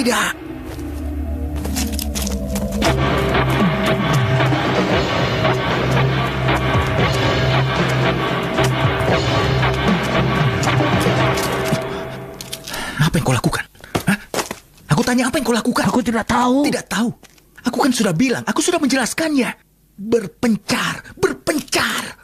tidak. Apa yang kau lakukan? Hah? Aku tanya, apa yang kau lakukan? Aku tidak tahu. Tidak tahu. Aku kan sudah bilang, aku sudah menjelaskannya. Berpencar, berpencar.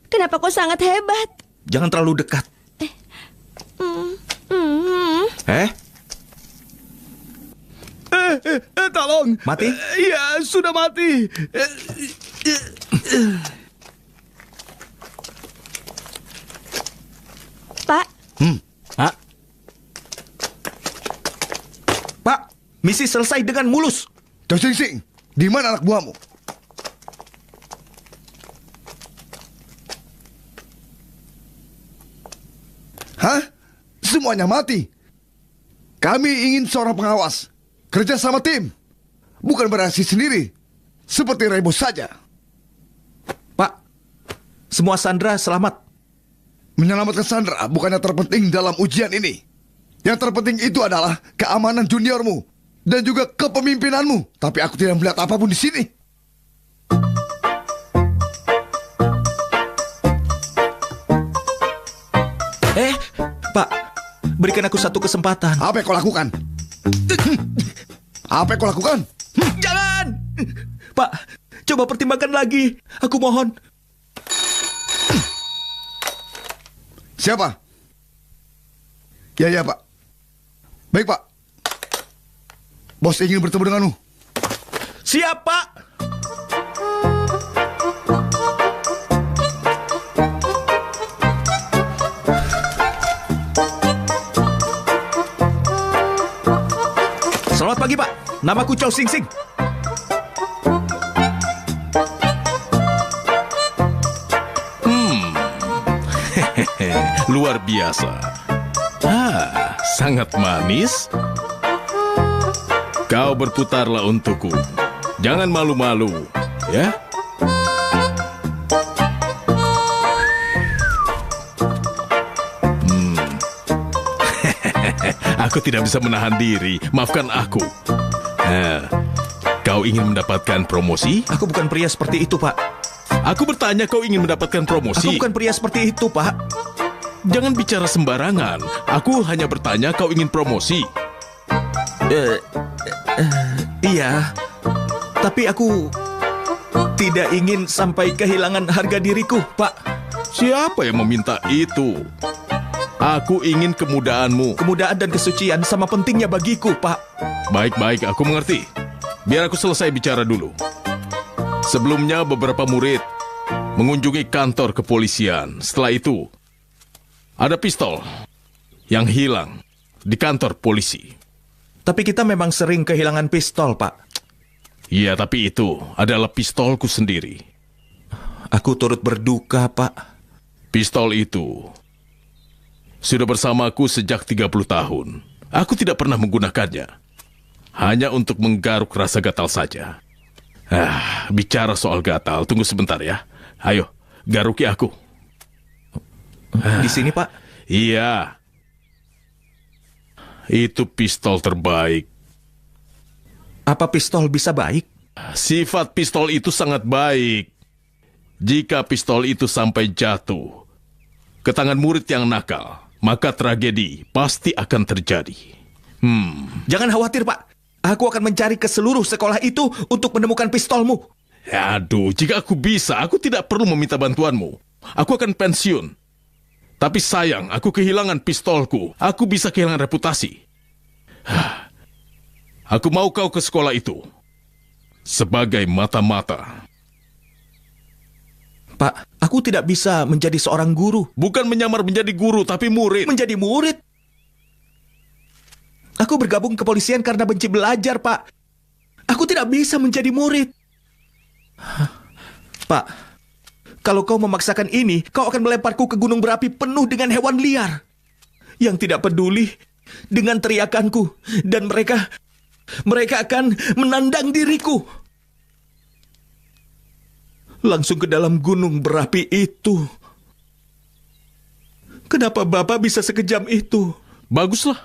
Kenapa kau sangat hebat? Jangan terlalu dekat. Tolong. Mati? Iya, sudah mati. Pak. Pak, Pak, misi selesai dengan mulus. Chow Sing Sing, di mana anak buahmu? Hah? Semuanya mati. Kami ingin seorang pengawas. Kerja sama tim. Bukan beraksi sendiri. Seperti Rebo saja. Pak, semua sandera selamat. Menyelamatkan Sandra bukannya terpenting dalam ujian ini. Yang terpenting itu adalah keamanan juniormu. Dan juga kepemimpinanmu. Tapi aku tidak melihat apapun di sini. Pak, berikan aku satu kesempatan. Apa yang kau lakukan? Apa yang kau lakukan? Jangan! Pak, coba pertimbangkan lagi. Aku mohon. Siapa? Ya, Pak. Baik, Pak. Bos ingin bertemu denganmu. Siap, Pak. Selamat pagi, Pak. Namaku Chow Sing Sing. Luar biasa. Sangat manis. Kau berputarlah untukku. Jangan malu-malu, ya. Aku tidak bisa menahan diri. Maafkan aku. Kau ingin mendapatkan promosi? Aku bukan pria seperti itu, Pak. Aku bertanya, kau ingin mendapatkan promosi? Aku bukan pria seperti itu, Pak. Jangan bicara sembarangan. Aku hanya bertanya, kau ingin promosi? Iya. Tapi aku tidak ingin sampai kehilangan harga diriku, Pak. Siapa yang meminta itu? Aku ingin kemudahanmu. Kemudahan dan kesucian sama pentingnya bagiku, Pak. Baik-baik, aku mengerti. Biar aku selesai bicara dulu. Sebelumnya beberapa murid mengunjungi kantor kepolisian. Setelah itu, ada pistol yang hilang di kantor polisi. Tapi kita memang sering kehilangan pistol, Pak. Iya, tapi itu adalah pistolku sendiri. Aku turut berduka, Pak. Pistol itu sudah bersamaku sejak 30 tahun. Aku tidak pernah menggunakannya. Hanya untuk menggaruk rasa gatal saja. Bicara soal gatal, tunggu sebentar ya. Ayo, garuki aku. Di sini, Pak? Iya. Itu pistol terbaik. Apa pistol bisa baik? Sifat pistol itu sangat baik. Jika pistol itu sampai jatuh ke tangan murid yang nakal, maka tragedi pasti akan terjadi. Jangan khawatir, Pak. Aku akan mencari ke seluruh sekolah itu untuk menemukan pistolmu. Aduh, jika aku bisa, aku tidak perlu meminta bantuanmu. Aku akan pensiun. Tapi sayang, aku kehilangan pistolku. Aku bisa kehilangan reputasi. Aku mau kau ke sekolah itu sebagai mata-mata. Pak, aku tidak bisa menjadi seorang guru. Bukan menyamar menjadi guru, tapi murid. Menjadi murid? Aku bergabung ke kepolisian karena benci belajar, Pak. Aku tidak bisa menjadi murid. Pak, kalau kau memaksakan ini, kau akan melemparku ke gunung berapi penuh dengan hewan liar yang tidak peduli dengan teriakanku, dan mereka akan menandang diriku langsung ke dalam gunung berapi itu. Kenapa Bapak bisa sekejam itu? Baguslah.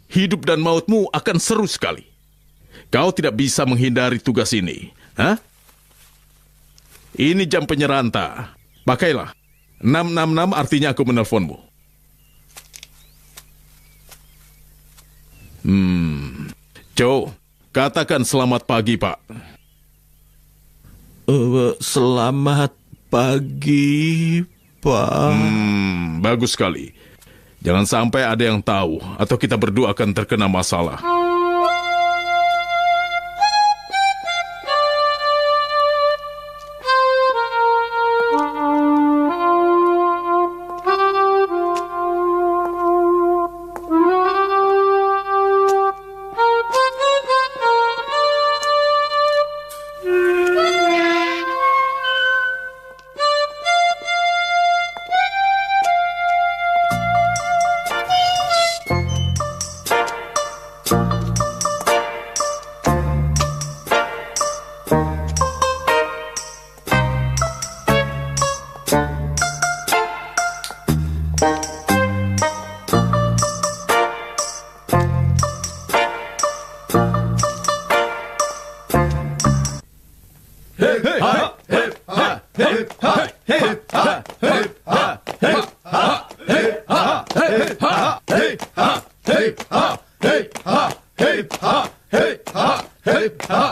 Hidup dan mautmu akan seru sekali. Kau tidak bisa menghindari tugas ini. Ini jam penyeranta. Pakailah. 666 artinya aku menelponmu. Joe, katakan selamat pagi, Pak. Selamat pagi, Pak. Bagus sekali. Jangan sampai ada yang tahu atau kita berdua akan terkena masalah.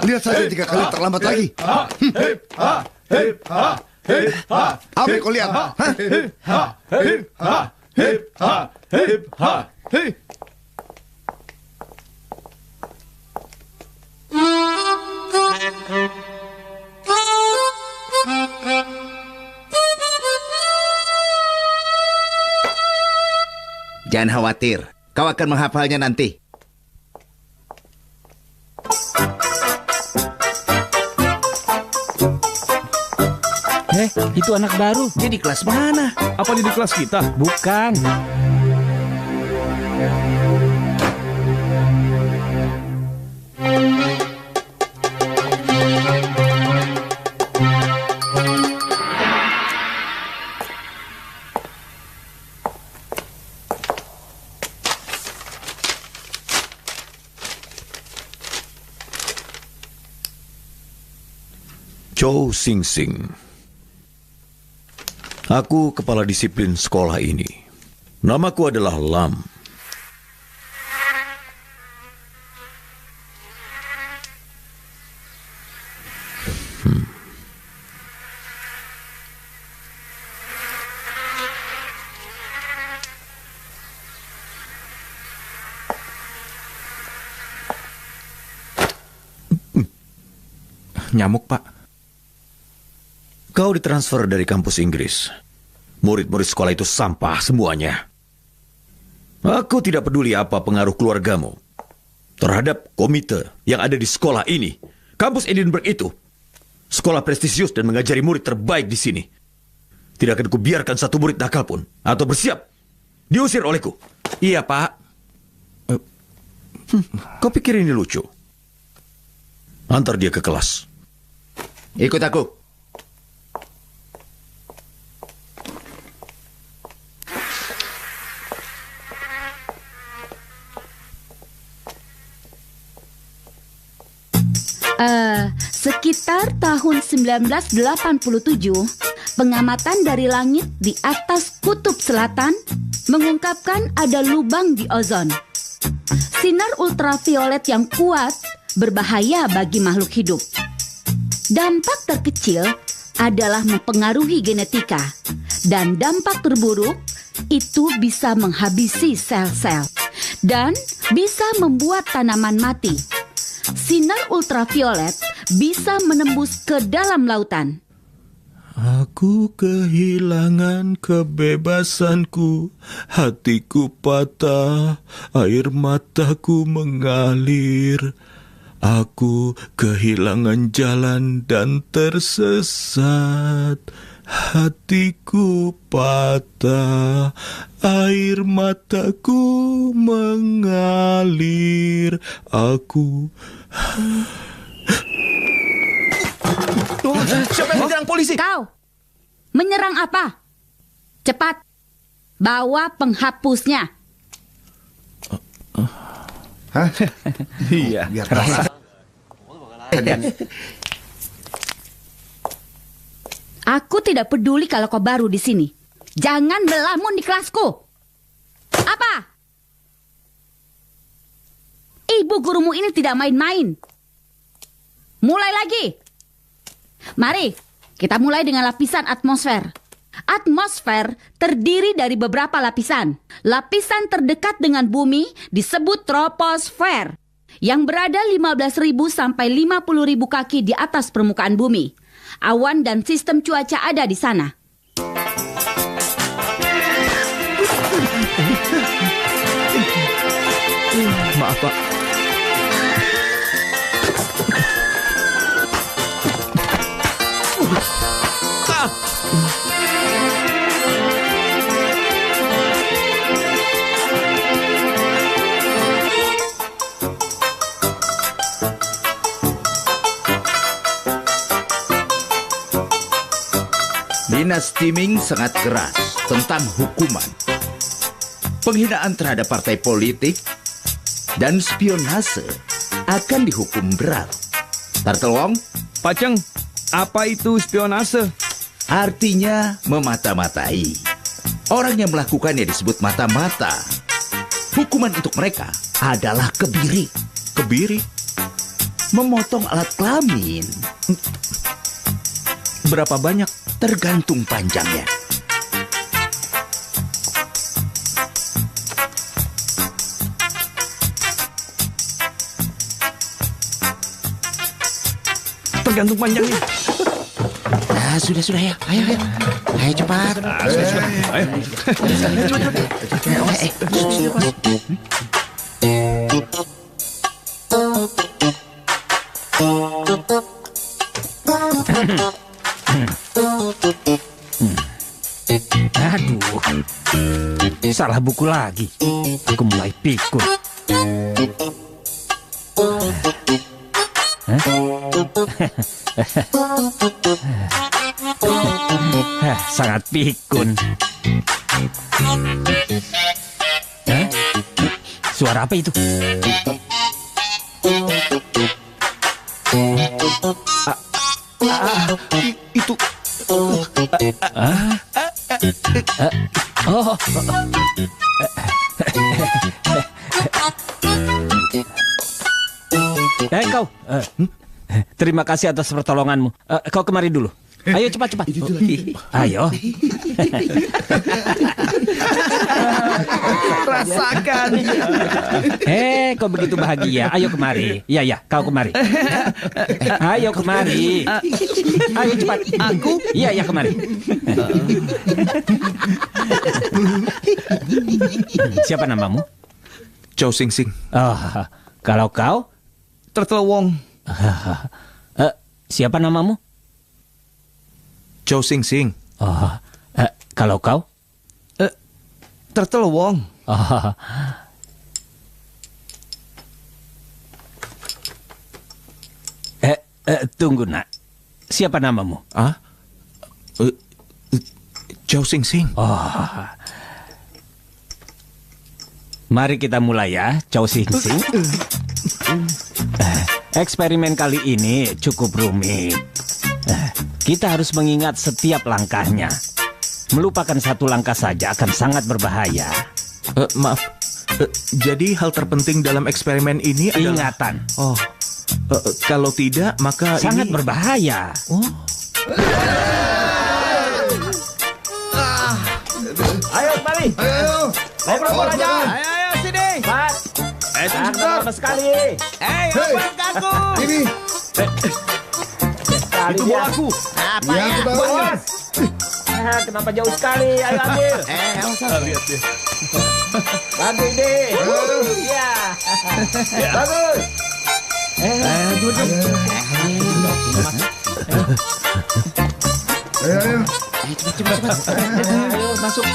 Lihat saja 3 kali terlambat lagi. Apa yang kau lihat? Jangan khawatir, kau akan menghafalnya nanti. Itu anak baru. Dia di kelas mana? Apa dia di kelas kita? Bukan. Chow Sing Sing. Aku kepala disiplin sekolah ini. Namaku adalah Lam. Nyamuk, Pak. Kau ditransfer dari kampus Inggris. Murid-murid sekolah itu sampah semuanya. Aku tidak peduli apa pengaruh keluargamu terhadap komite yang ada di sekolah ini. Kampus Edinburgh itu sekolah prestisius dan mengajari murid terbaik di sini. Tidak akan kubiarkan satu murid nakal pun atau bersiap diusir olehku. Iya, Pak. Kau pikir ini lucu? Antar dia ke kelas. Ikut aku. Sekitar tahun 1987, pengamatan dari langit di atas kutub selatan mengungkapkan ada lubang di ozon. Sinar ultraviolet yang kuat berbahaya bagi makhluk hidup. Dampak terkecil adalah mempengaruhi genetika, dan dampak terburuk itu bisa menghabisi sel-sel dan bisa membuat tanaman mati. Sinar ultraviolet bisa menembus ke dalam lautan. Aku kehilangan kebebasanku, hatiku patah, air mataku mengalir. Aku kehilangan jalan dan tersesat. Hatiku patah, air mataku mengalir. Aku... Siapa yang menyerang polisi? Kau menyerang apa? Cepat, bawa penghapusnya. Hah? Iya. Biar rasa. Aku tidak peduli kalau kau baru di sini. Jangan melamun di kelasku. Apa? Ibu gurumu ini tidak main-main. Mulai lagi. Mari, kita mulai dengan lapisan atmosfer. Atmosfer terdiri dari beberapa lapisan. Lapisan terdekat dengan bumi disebut troposfer, yang berada 15.000 sampai 50.000 kaki di atas permukaan bumi. Awan dan sistem cuaca ada di sana. Maaf, Pak. Dinasti Ming sangat keras tentang hukuman. Penghinaan terhadap partai politik dan spionase akan dihukum berat. Tartelwong, Pak Cheng, apa itu spionase? artinya memata-matai. Orang yang melakukannya disebut mata-mata. Hukuman untuk mereka adalah kebiri. Kebiri? Memotong alat kelamin. Berapa banyak? Tergantung panjangnya. Tergantung panjangnya. Nah, sudah ya. Ayo cepat. Ayo. Aduh, salah buku lagi. Aku mulai pikun. Sangat pikun. Suara apa itu? Itu... Oh. Kau. Terima kasih atas pertolonganmu. Kau kemari dulu. Ayo cepat. Ayo. Rasakan. Kok begitu bahagia? Ayo kemari. Ya, kau kemari. Ayo kemari. Ayo cepat. Aku? Iya, kemari. Siapa namamu? Chow Sing Sing. Oh, kalau kau? Turtle Wong. Siapa namamu? Chow Sing Sing. Oh, kalau kau? Turtle Wong. Oh. Tunggu nak. Siapa namamu? Ah? Chow Sing Sing. Oh. Mari kita mulai ya, Chow Sing Sing. Eksperimen kali ini cukup rumit. Kita harus mengingat setiap langkahnya. Melupakan satu langkah saja akan sangat berbahaya. Maaf. Jadi hal terpenting dalam eksperimen ini adalah... Ingatan. Oh. Kalau tidak, maka sangat ini... berbahaya. Oh. Ayo kembali. Ayo. Ngobrol aja. Ayo sini. Cepat. Sebentar. Lama sekali. Hey. Aku. Ini. Sekali Itu dia. bolaku. Ya, aku tahu. Bos. Kenapa jauh sekali? Ayo ambil. Lihat ya. Bantu ini. Iya. Bagus. Ayo. Ayo masuk.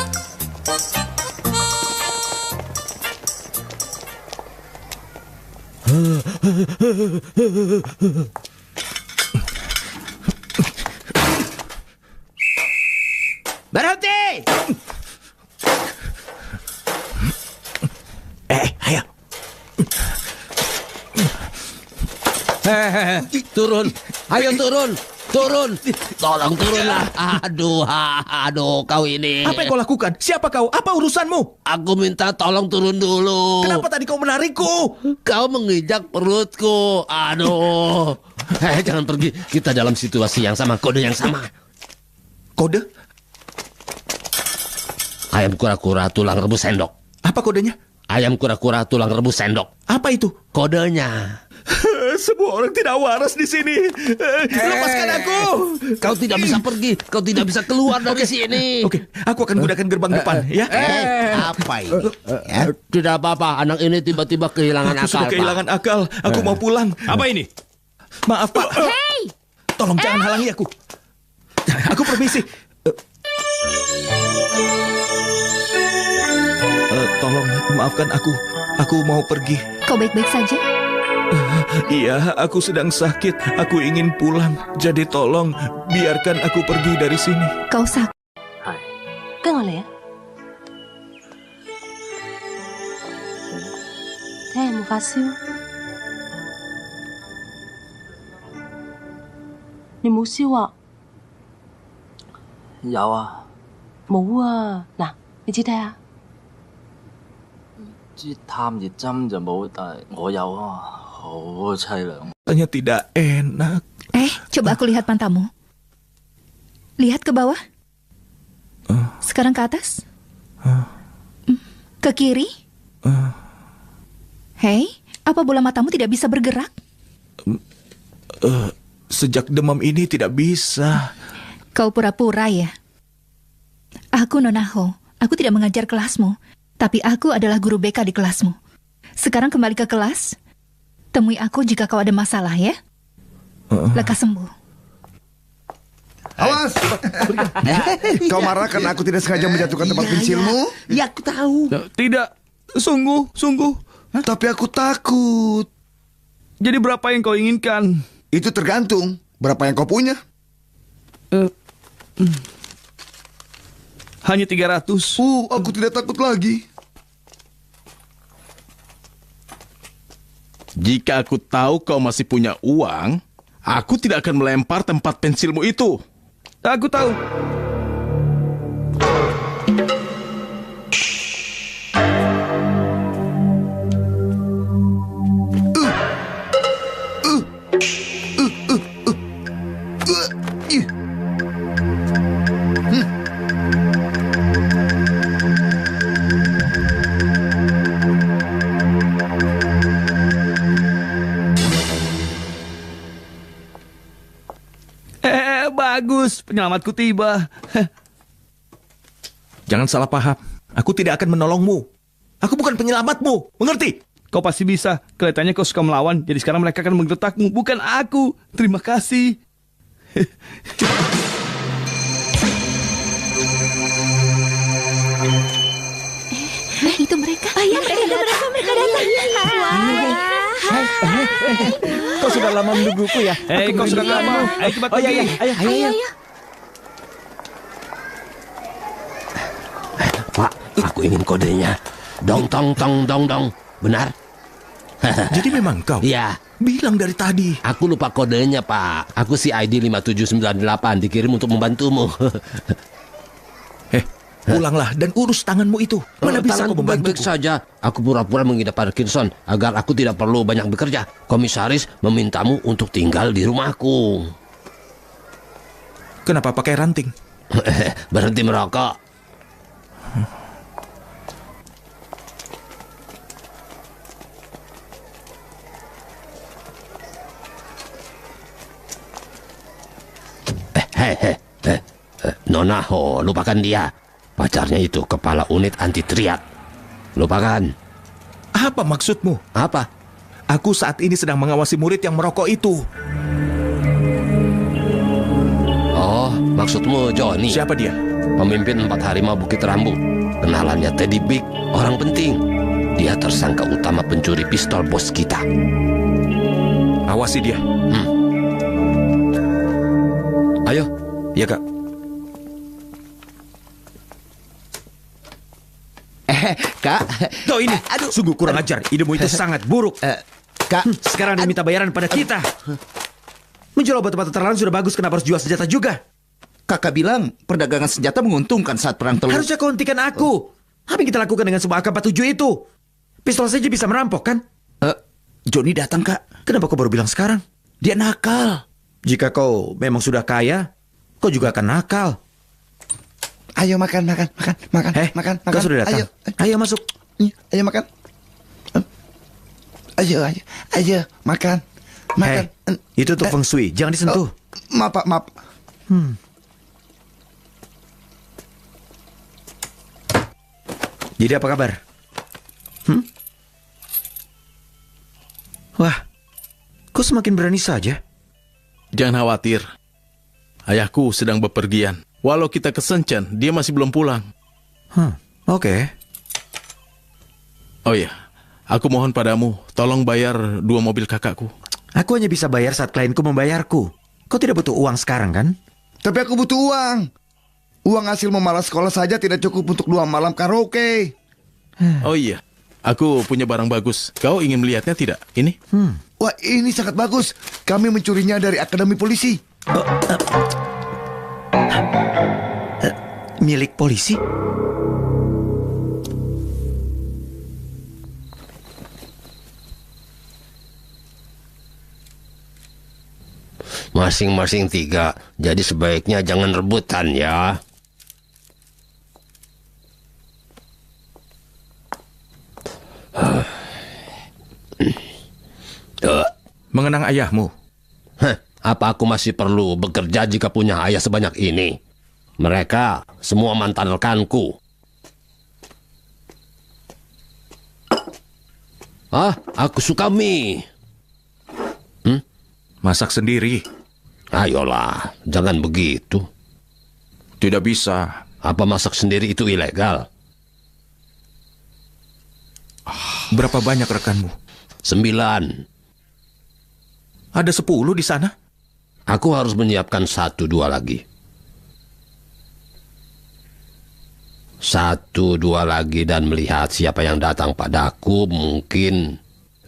Berhenti! Ayo. Turun. Ayo turun. Turun. Tolong turunlah. Aduh, kau ini. Apa yang kau lakukan? Siapa kau? Apa urusanmu? Aku minta tolong turun dulu. Kenapa tadi kau menarikku? Kau menginjak perutku. Aduh. Jangan pergi. Kita dalam situasi yang sama, kode yang sama. Kode? Ayam kura-kura tulang rebus sendok. Apa kodenya? Ayam kura-kura tulang rebus sendok. Apa itu? Kodenya. Semua orang tidak waras di sini. Lepaskan aku. Kau tidak bisa pergi. Kau tidak bisa keluar dari sini. Oke, aku akan gunakan gerbang depan, ya. Apa ini? Ya? Tidak apa-apa. Anak ini tiba-tiba kehilangan Aku akal, sudah Pak. kehilangan akal. Aku mau pulang. Apa ini? Maaf, Pak. Hei! Tolong jangan halangi aku. Aku permisi. Tolong maafkan aku. Aku mau pergi. Kau baik-baik saja? Iya, aku sedang sakit. Aku ingin pulang. Jadi tolong biarkan aku pergi dari sini. Kau sakit? 跟我嚟啊！睇下有冇發燒。你冇燒啊？有啊，冇啊！嗱，你指睇下。支探熱針就冇，但係我有啊，好凄涼。 Rasanya tidak enak. Coba aku lihat pantamu. Lihat ke bawah. Sekarang ke atas. Ke kiri. Hei, apa bola matamu tidak bisa bergerak? Sejak demam ini tidak bisa. Kau pura-pura ya? Aku Nonaho. Aku tidak mengajar kelasmu. Tapi aku adalah guru BK di kelasmu. Sekarang kembali ke kelas. Temui aku jika kau ada masalah ya. Lekas sembuh. Awas! Kau marah karena aku tidak sengaja menjatuhkan tempat pensilmu? Ya, aku tahu. Tidak, sungguh. Tapi aku takut. Jadi berapa yang kau inginkan? Itu tergantung. Berapa yang kau punya? Hanya 300. Aku tidak takut lagi. Jika aku tahu kau masih punya uang, aku tidak akan melempar tempat pensilmu itu. Aku tahu. penyelamatku tiba. Jangan salah paham. Aku tidak akan menolongmu. Aku bukan penyelamatmu. Mengerti? Kau pasti bisa. Kelihatannya kau suka melawan. Jadi sekarang mereka akan menggertakmu. Bukan aku. Terima kasih. Itu mereka. Ayah, mereka datang. Kau sudah lama menungguku ya? Hei, kau sudah lama. Ayo cepat pergi. Ayo. Pak, aku ingin kodenya. Dong, tong, tong, dong, dong. Benar? Jadi memang kau? Iya. Bilang dari tadi. Aku lupa kodenya, Pak. Aku si ID 5798 dikirim untuk membantumu. Pulanglah dan urus tanganmu itu. Mana bisa kau membantu? Baik-baik saja. Aku pura-pura mengidap Parkinson agar aku tidak perlu banyak bekerja. Komisaris memintamu untuk tinggal di rumahku. Kenapa pakai ranting? Berhenti merokok. Nona, lupakan dia. Pacarnya itu kepala unit anti triad. Lupakan. Apa maksudmu? Apa? Aku saat ini sedang mengawasi murid yang merokok itu. Oh, maksudmu Johnny? Siapa dia? Pemimpin 4 Harimau Bukit Rambu. Kenalannya Teddy Big, orang penting. Dia tersangka utama pencuri pistol bos kita. Awasi dia. Ayo. Ya, Kak. Kak. Kau ini, sungguh kurang ajar. Idemu itu sangat buruk. Kak. Sekarang dia minta bayaran pada kita. Menjual obat-obatan terlarang sudah bagus, kenapa harus jual senjata juga? Kakak bilang perdagangan senjata menguntungkan saat perang telur. Harusnya kau hentikan aku. Apa yang kita lakukan dengan semua AK-47 itu? Pistol saja bisa merampok, kan? Johnny datang, Kak. Kenapa kau baru bilang sekarang? Dia nakal. Jika kau memang sudah kaya, kau juga akan nakal. Ayo makan. Kau sudah datang. Ayo masuk. Ayo makan. Ayo makan. Itu untuk feng shui, jangan disentuh. Maaf, Pak, maaf. Jadi apa kabar? Wah, kok semakin berani saja? Jangan khawatir. Ayahku sedang bepergian. Walau kita ke Shenzhen, dia masih belum pulang. Oke. Oh iya, aku mohon padamu, tolong bayar 2 mobil kakakku. Aku hanya bisa bayar saat klienku membayarku. Kau tidak butuh uang sekarang, kan? Tapi aku butuh uang. Uang hasil memalas sekolah saja tidak cukup untuk 2 malam karaoke. Oh iya, aku punya barang bagus. Kau ingin melihatnya tidak? Ini? Wah, ini sangat bagus. Kami mencurinya dari Akademi Polisi. Milik polisi? Masing-masing 3. Jadi sebaiknya jangan rebutan ya. Mengenang ayahmu? Apa aku masih perlu bekerja jika punya ayah sebanyak ini? Mereka semua mantan rekanku. Aku suka mie. Masak sendiri. Ayolah, jangan begitu. Tidak bisa. Apa masak sendiri itu ilegal? Berapa banyak rekanmu? 9. Ada 10 di sana? Aku harus menyiapkan 1-2 lagi. 1-2 lagi dan melihat siapa yang datang padaku. Mungkin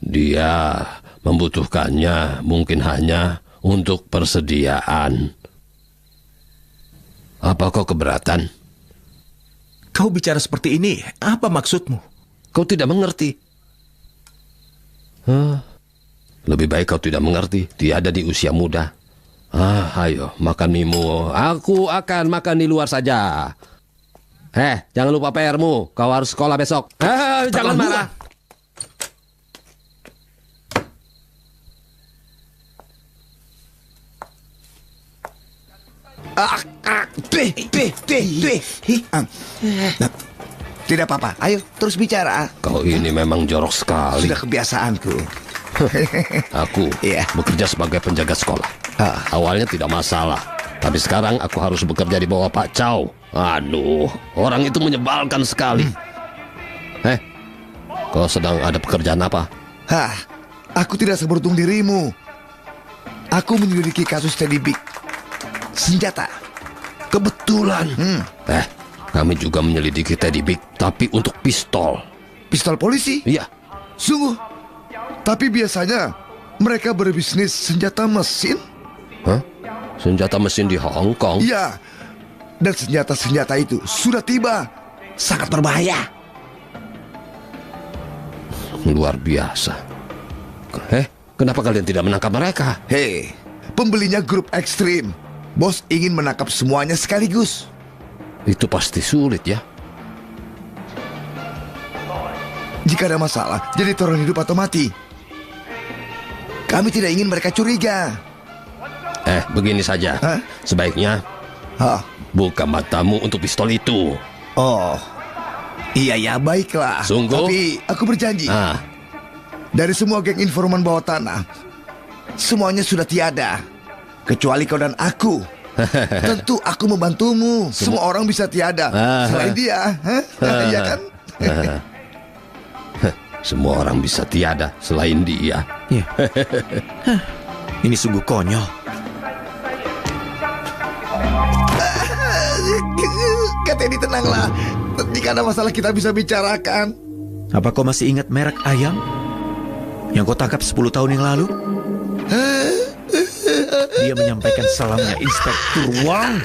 dia membutuhkannya, mungkin hanya untuk persediaan. Apa kau keberatan? Kau bicara seperti ini, apa maksudmu? Kau tidak mengerti. Lebih baik kau tidak mengerti. Dia ada di usia muda. Ayo, makan mimu. Aku akan makan di luar saja. Jangan lupa PR-mu. Kau harus sekolah besok. Jangan marah. Tidak apa-apa, ayo terus bicara. Kau ini memang jorok sekali. Sudah kebiasaanku. Aku bekerja sebagai penjaga sekolah. Awalnya tidak masalah, tapi sekarang aku harus bekerja di bawah Pak Chow. Aduh, orang itu menyebalkan sekali. Kau sedang ada pekerjaan apa? Aku tidak seberuntung dirimu. Aku menyelidiki kasus Teddy Big. Senjata. Kebetulan. Kami juga menyelidiki Teddy Big, tapi untuk pistol. Pistol polisi? Iya. Sungguh. Tapi biasanya mereka berbisnis senjata mesin. Senjata mesin di Hong Kong? Iya. Dan senjata-senjata itu sudah tiba. Sangat berbahaya. Luar biasa. Kenapa kalian tidak menangkap mereka? Pembelinya grup ekstrim. Bos ingin menangkap semuanya sekaligus. Itu pasti sulit ya. Jika ada masalah, jadi turun hidup atau mati. Kami tidak ingin mereka curiga. Begini saja. Sebaiknya buka matamu untuk pistol itu. Oh, iya baiklah. Sungguh? Tapi aku berjanji. Dari semua geng informan bawah tanah, semuanya sudah tiada, kecuali kau dan aku. Tentu aku membantumu. Semua orang bisa tiada selain dia. Iya kan? Semua orang bisa tiada selain dia. Ini sungguh konyol. Kak Teddy, tenanglah. Jika ada masalah kita bisa bicarakan. Apa kau masih ingat merek ayam yang kau tangkap 10 tahun yang lalu? Dia menyampaikan salamnya Inspektur Wang.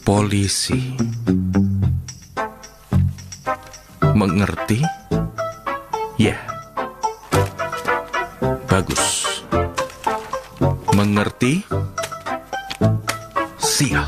Polisi. Mengerti? Ya. Bagus. Mengerti? Sial.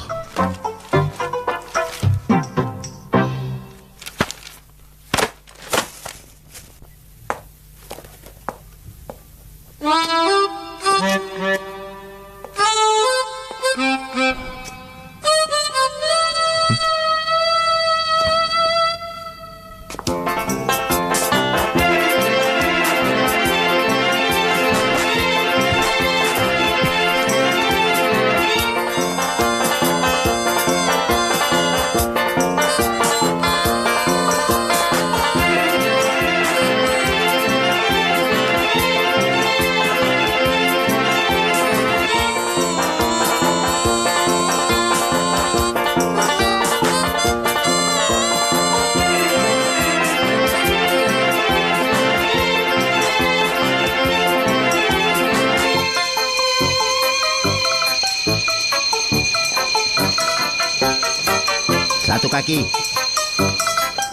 Satu kaki.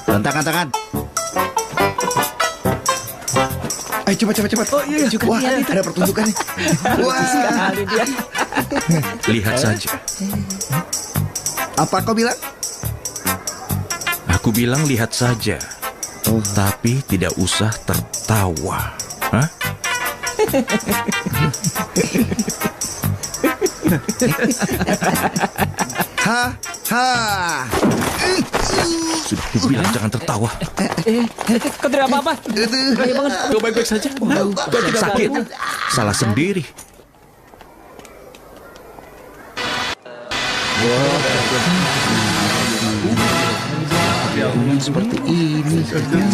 Rentangkan tangan. Ayo cepat. Oh iya. Wah, ada pertunjukan nih. Wah. Sekali dia. Lihat saja. Apa kau bilang? Aku bilang lihat saja. Tapi tidak usah tertawa. Hah? Sudah kubilang jangan tertawa. Kau tidak apa-apa? Kau baik-baik saja? Kau tidak sakit? Salah sendiri. Seperti ini.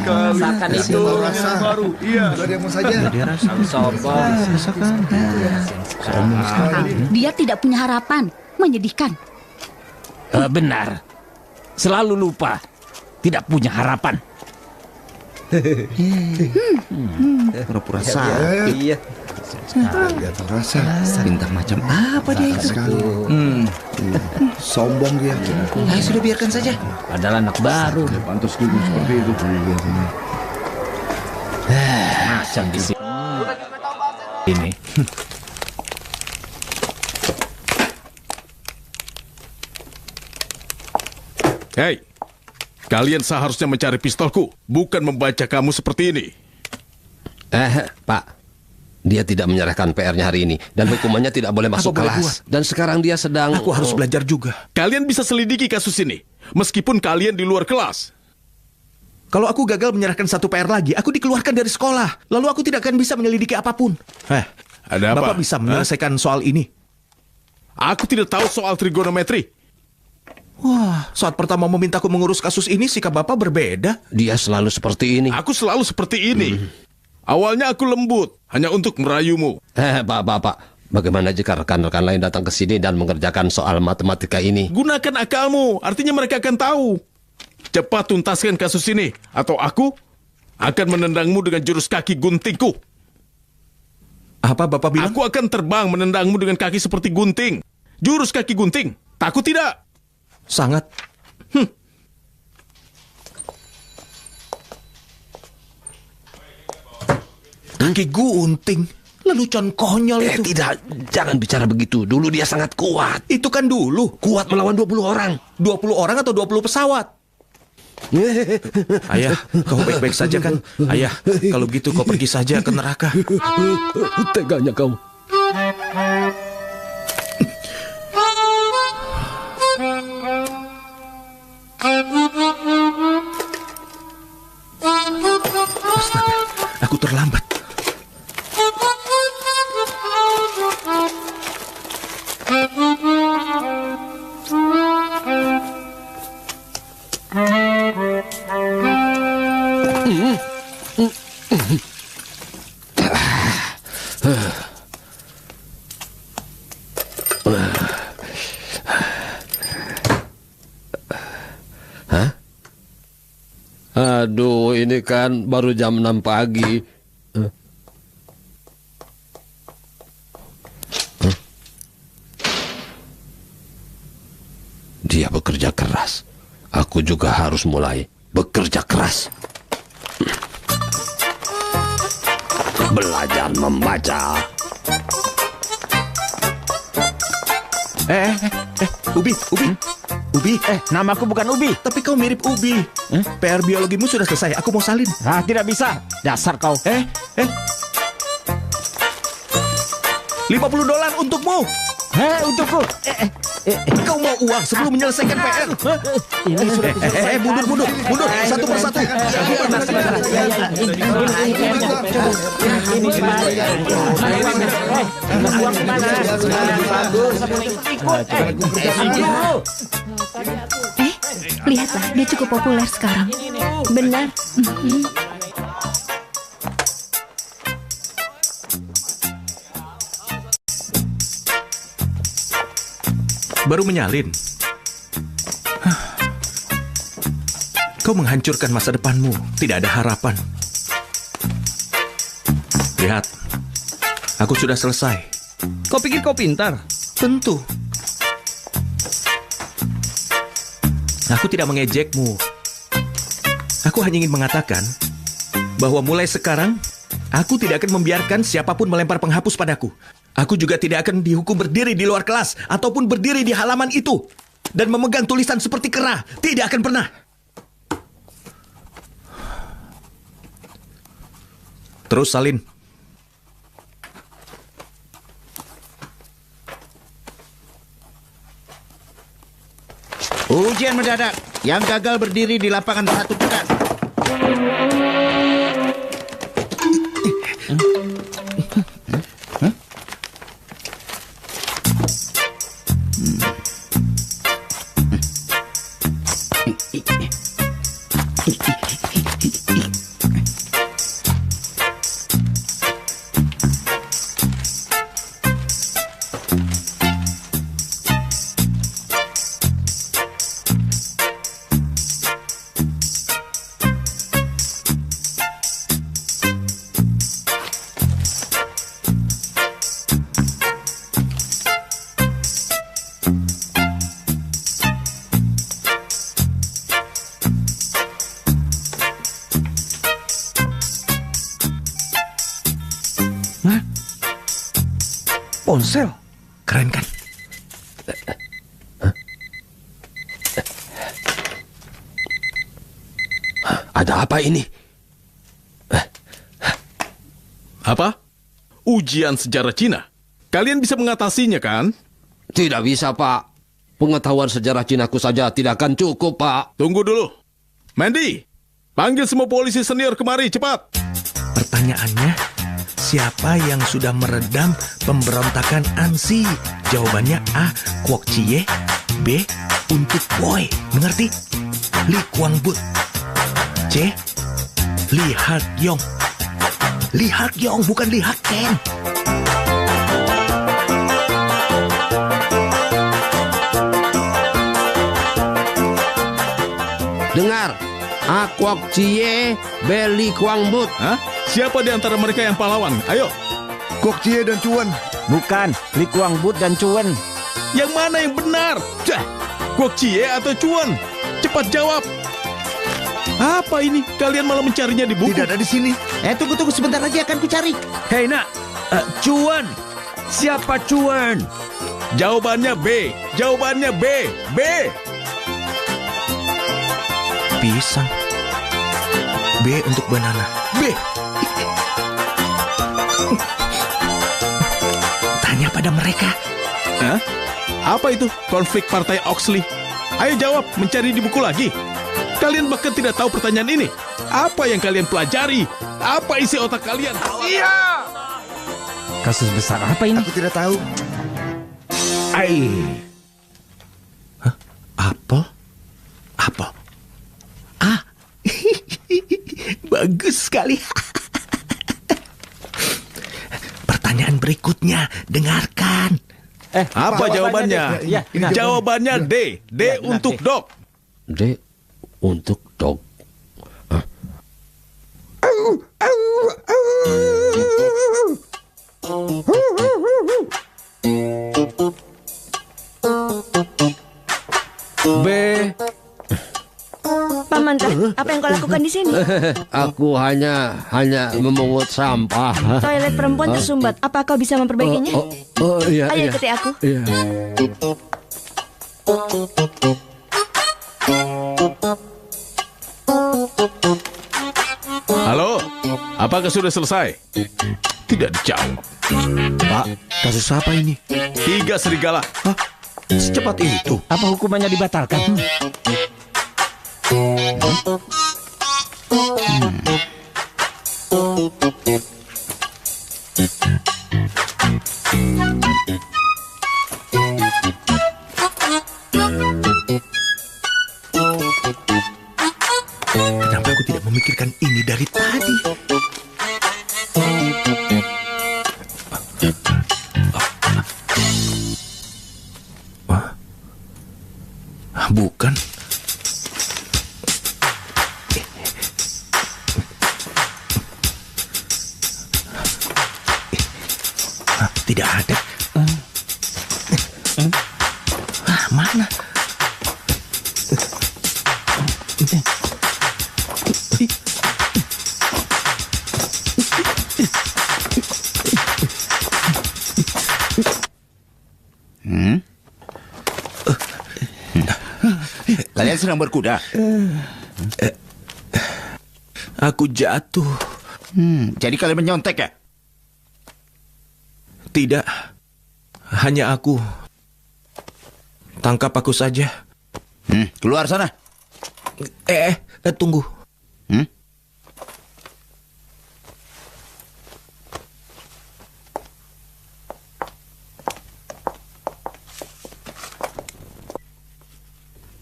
Rasakan itu. Baru. Iya. Ada yang mau saja. Dia tidak punya harapan. Menyedihkan. Benar. Selalu lupa. Tidak punya harapan. Pura-pura sakit. Iya. Dia tahu rasa. Bintang macam apa dia itu? Sombong dia. Ayo sudah biarkan saja. Adalah anak baru. Pantas dulu seperti itu. macam-macam di sini. Ini. Hei, kalian seharusnya mencari pistolku, bukan membaca kamu seperti ini. Pak, dia tidak menyerahkan PR-nya hari ini dan hukumannya tidak boleh masuk boleh kelas. Dan sekarang dia sedang... Aku harus belajar juga. Kalian bisa selidiki kasus ini, meskipun kalian di luar kelas. Kalau aku gagal menyerahkan satu PR lagi, aku dikeluarkan dari sekolah. Lalu aku tidak akan bisa menyelidiki apapun. Ada apa? Bapak bisa menyelesaikan soal ini? Aku tidak tahu soal trigonometri. Wah, saat pertama memintaku mengurus kasus ini, sikap Bapak berbeda. Dia selalu seperti ini. Aku selalu seperti ini. Awalnya aku lembut, hanya untuk merayumu. Pak. Bagaimana jika rekan-rekan lain datang ke sini dan mengerjakan soal matematika ini? Gunakan akalmu, artinya mereka akan tahu. Cepat tuntaskan kasus ini, atau aku akan menendangmu dengan jurus kaki guntingku. Apa Bapak bilang? Aku akan terbang menendangmu dengan kaki seperti gunting. Jurus kaki gunting. Takut tidak? Sangat. Kaki gunting. Lelucon konyol itu. Tidak, jangan bicara begitu. Dulu dia sangat kuat. Itu kan dulu. Kuat melawan 20 orang. 20 orang atau 20 pesawat? Ayah, kau baik-baik saja kan? Ayah, kalau begitu kau pergi saja ke neraka. Teganya kau. Astaga, aku terlambat. Aduh, ini kan baru jam 6 pagi. Dia bekerja keras. Aku juga harus mulai bekerja keras. Belajar membaca. Ubi. Ubi, Namaku bukan Ubi. tapi kau mirip Ubi. PR biologimu sudah selesai, aku mau salin. Tidak bisa. Dasar kau. $50 untukmu. Untukku. Kau mau uang sebelum menyelesaikan PR. Mundur. Satu persatu. Lihatlah, dia cukup populer sekarang. Benar. Baru menyalin. Kau menghancurkan masa depanmu. Tidak ada harapan. Lihat, aku sudah selesai. Kau pikir kau pintar? Tentu. Aku tidak mengejekmu. Aku hanya ingin mengatakan bahwa mulai sekarang, aku tidak akan membiarkan siapapun melempar penghapus padaku. Aku juga tidak akan dihukum berdiri di luar kelas ataupun berdiri di halaman itu dan memegang tulisan seperti kera. Tidak akan pernah. Terus salin. Ujian mendadak. Yang gagal berdiri di lapangan satu pekan. Ponsel. Keren kan? Ada apa ini? Apa? Ujian sejarah Cina? Kalian bisa mengatasinya kan? Tidak bisa, Pak. Pengetahuan sejarah Cinaku saja tidak akan cukup, Pak. Tunggu dulu. Mandy, panggil semua polisi senior kemari, cepat. Pertanyaannya, siapa yang sudah meredam pemberontakan Ansi? Jawabannya A. Kwok Chie, B. Untuk Boy. Mengerti? Lee Kwang But. C. Lee Hak Yong. Lee Hak Yong, bukan Lee Hak Ken. Dengar, Kwok Chie, Beli Kwang But. Hah? Siapa di antara mereka yang pahlawan? Ayo. Kwok Chie dan Cuan. Bukan, Lee Kwang But dan Cuan. Yang mana yang benar? Kwok Chie atau Cuan? Cepat jawab. Apa ini? Kalian malah mencarinya di buku? Tidak ada di sini. Tunggu sebentar lagi akan kucari. Hei nak, Cuan. Siapa Cuan? Jawabannya B. Jawabannya B. B. Pisang. B untuk banana. B. Tanya pada mereka. Hah? Apa itu? Konflik Partai Oxley. Ayo jawab, mencari di buku lagi. Kalian bahkan tidak tahu pertanyaan ini. Apa yang kalian pelajari? Apa isi otak kalian? Iya. Kasus besar apa ini? Aku tidak tahu. Hah? Apel? Apel? Ah. Bagus sekali. Pertanyaan berikutnya, dengarkan. Apa jawabannya? Jawabannya D. D untuk dog. D untuk dog. B. Paman, apa yang kau lakukan di sini? Aku hanya memungut sampah. Toilet perempuan tersumbat. Apa kau bisa memperbaikinya? Iya. Ayo ikuti aku. Iya. Halo, apakah sudah selesai? Tidak dijawab. Pak, kasus apa ini? 3 serigala. Hah? Secepat itu? Apa hukumannya dibatalkan? Kenapa aku tidak memikirkan ini dari tadi? Bukan. Tidak ada. Mana? Kalian sedang berkuda? Aku jatuh. Jadi kalian menyontek ya? Tidak. Hanya aku. Tangkap aku saja. Keluar sana. Tunggu.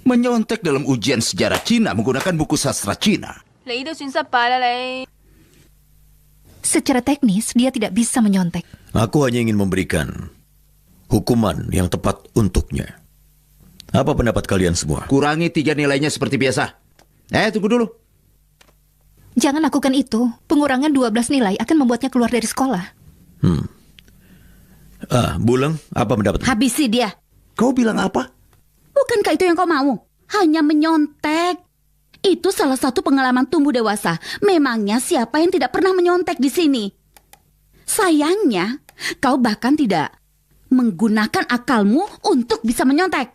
Menyontek dalam ujian sejarah Cina menggunakan buku sastra Cina. Secara teknis, dia tidak bisa menyontek. Aku hanya ingin memberikan hukuman yang tepat untuknya. Apa pendapat kalian semua? Kurangi 3 nilainya seperti biasa. Tunggu dulu. Jangan lakukan itu. Pengurangan 12 nilai akan membuatnya keluar dari sekolah. Buleng, apa pendapat? Habisi dia. Kau bilang apa? Bukankah itu yang kau mau? Hanya menyontek. Itu salah satu pengalaman tumbuh dewasa. Memangnya siapa yang tidak pernah menyontek di sini? Sayangnya, kau bahkan tidak menggunakan akalmu untuk bisa menyontek.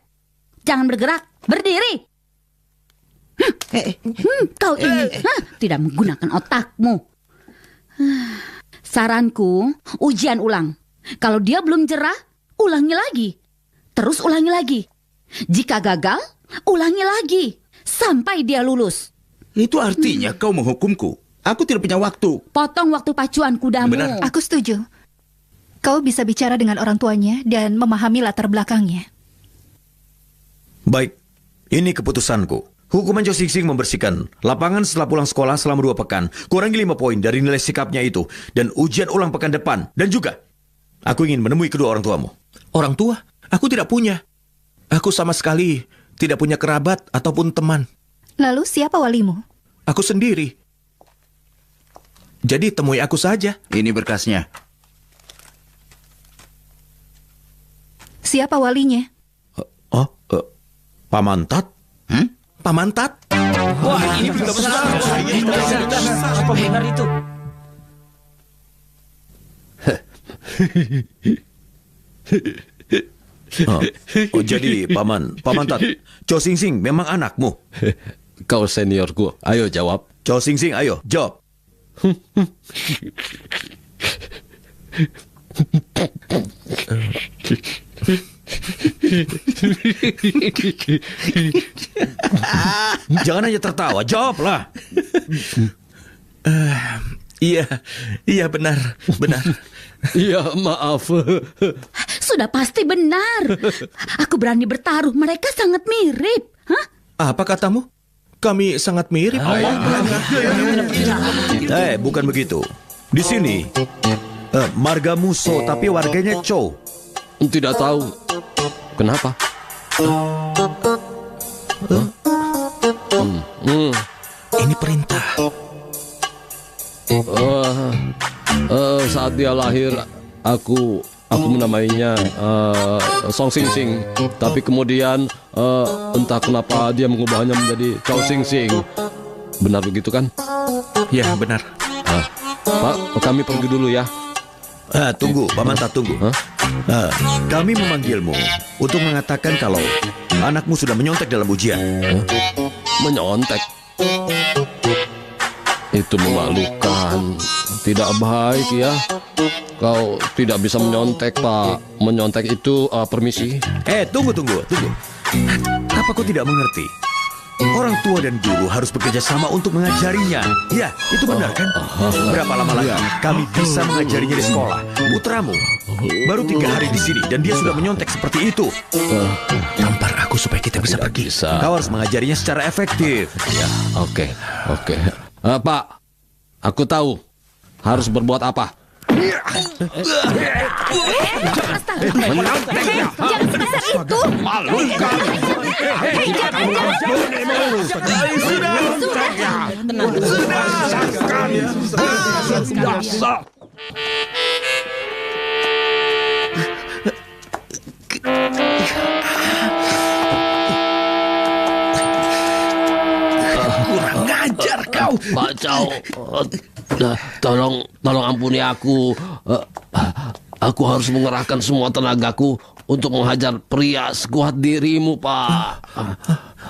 Jangan bergerak, berdiri. Kau ini tidak menggunakan otakmu. Saranku, ujian ulang. Kalau dia belum jerah, ulangi lagi. Terus ulangi lagi. Jika gagal, ulangi lagi sampai dia lulus. Itu artinya kau menghukumku. Aku tidak punya waktu. Potong waktu pacuan kudamu. Benar. Aku setuju. Kau bisa bicara dengan orang tuanya dan memahami latar belakangnya. Baik, ini keputusanku. Hukuman Chow Sing Sing membersihkan lapangan setelah pulang sekolah selama 2 pekan. Kurangi 5 poin dari nilai sikapnya itu. Dan ujian ulang pekan depan. Dan juga, aku ingin menemui kedua orang tuamu. Orang tua? Aku tidak punya. Aku sama sekali tidak punya kerabat ataupun teman. Lalu siapa walimu? Aku sendiri. Jadi temui aku saja. Ini berkasnya. Siapa walinya? Pamantat? Pamantat? Wah, ini berita besar. Apa benar itu? Jadi Pamantat, Chow Sing Sing memang anakmu? Kau seniorku, ayo jawab. Chow Sing Sing, ayo jawab. Jangan hanya tertawa, jawablah. Iya benar. Iya, maaf. Sudah pasti benar. Aku berani bertaruh, mereka sangat mirip. Apa katamu? Kami sangat mirip. Bukan begitu. Di sini marga Muso tapi warganya Chow. Tidak tahu. Kenapa? Ini perintah. Saat dia lahir, aku menamainya Song Sing Sing. Tapi kemudian entah kenapa dia mengubahnya menjadi Chow Sing Sing. Benar begitu kan? Ya, benar. Pak, kami pergi dulu ya. Tunggu, Pamantat, tunggu. Kami memanggilmu untuk mengatakan kalau anakmu sudah menyontek dalam ujian. Menyontek? Itu memalukan. Tidak baik ya. Kau tidak bisa menyontek, Pak. Menyontek itu permisi. Tunggu. Apa kau tidak mengerti? Orang tua dan guru harus bekerja sama untuk mengajarinya. Ya, itu benar kan? Berapa lama lagi kami bisa mengajarinya di sekolah? Putramu baru 3 hari di sini dan dia sudah menyontek seperti itu. Tampar aku supaya kita bisa pergi. Kau harus mengajarinya secara efektif. Ya, oke. Pak, aku tahu harus berbuat apa. Jangan sebesar itu. Sudah. Kurang ngajar kau. Pak Chow, tolong ampuni aku. Aku harus mengerahkan semua tenagaku untuk menghajar pria sekuat dirimu, Pak.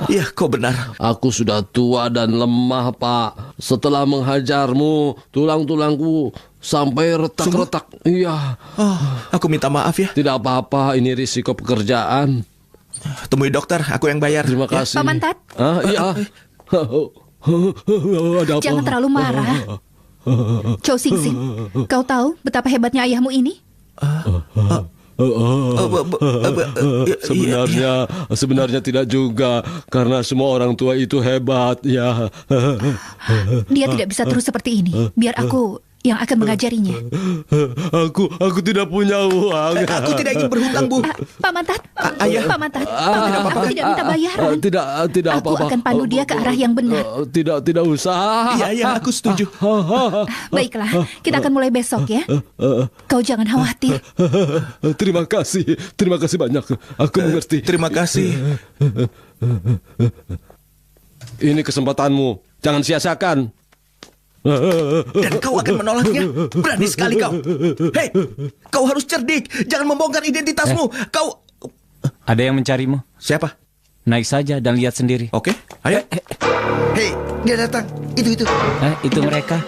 Iya, kau benar. Aku sudah tua dan lemah, Pak. Setelah menghajarmu, tulang-tulangku sampai retak-retak. Iya. Aku minta maaf ya. Tidak apa-apa, ini risiko pekerjaan. Temui dokter, aku yang bayar. Terima kasih. Pamantat. Iya. Ada apa? Jangan terlalu marah. Chow Sing Sing, kau tahu betapa hebatnya ayahmu ini? Sebenarnya tidak juga, karena semua orang tua itu hebat ya. Dia tidak bisa terus seperti ini. Biar aku yang akan mengajarinya. Aku tidak punya uang. Aku tidak ingin berhutang, Bu. Pamantat, Ayah. Pamantat, aku tidak minta bayaran. Tidak Aku apa-apa. akan pandu dia ke arah yang benar. Tidak usah. Iya, aku setuju. Baiklah, kita akan mulai besok ya. Kau jangan khawatir. Terima kasih banyak. Aku mengerti. Terima kasih. Ini kesempatanmu. Jangan sia-siakan. Dan kau akan menolaknya? Berani sekali kau. Hei, kau harus cerdik. Jangan membongkar identitasmu. Kau... Ada yang mencarimu. Siapa? Naik saja dan lihat sendiri. Oke, ayo. Hei, dia datang. Itu. Itu mereka.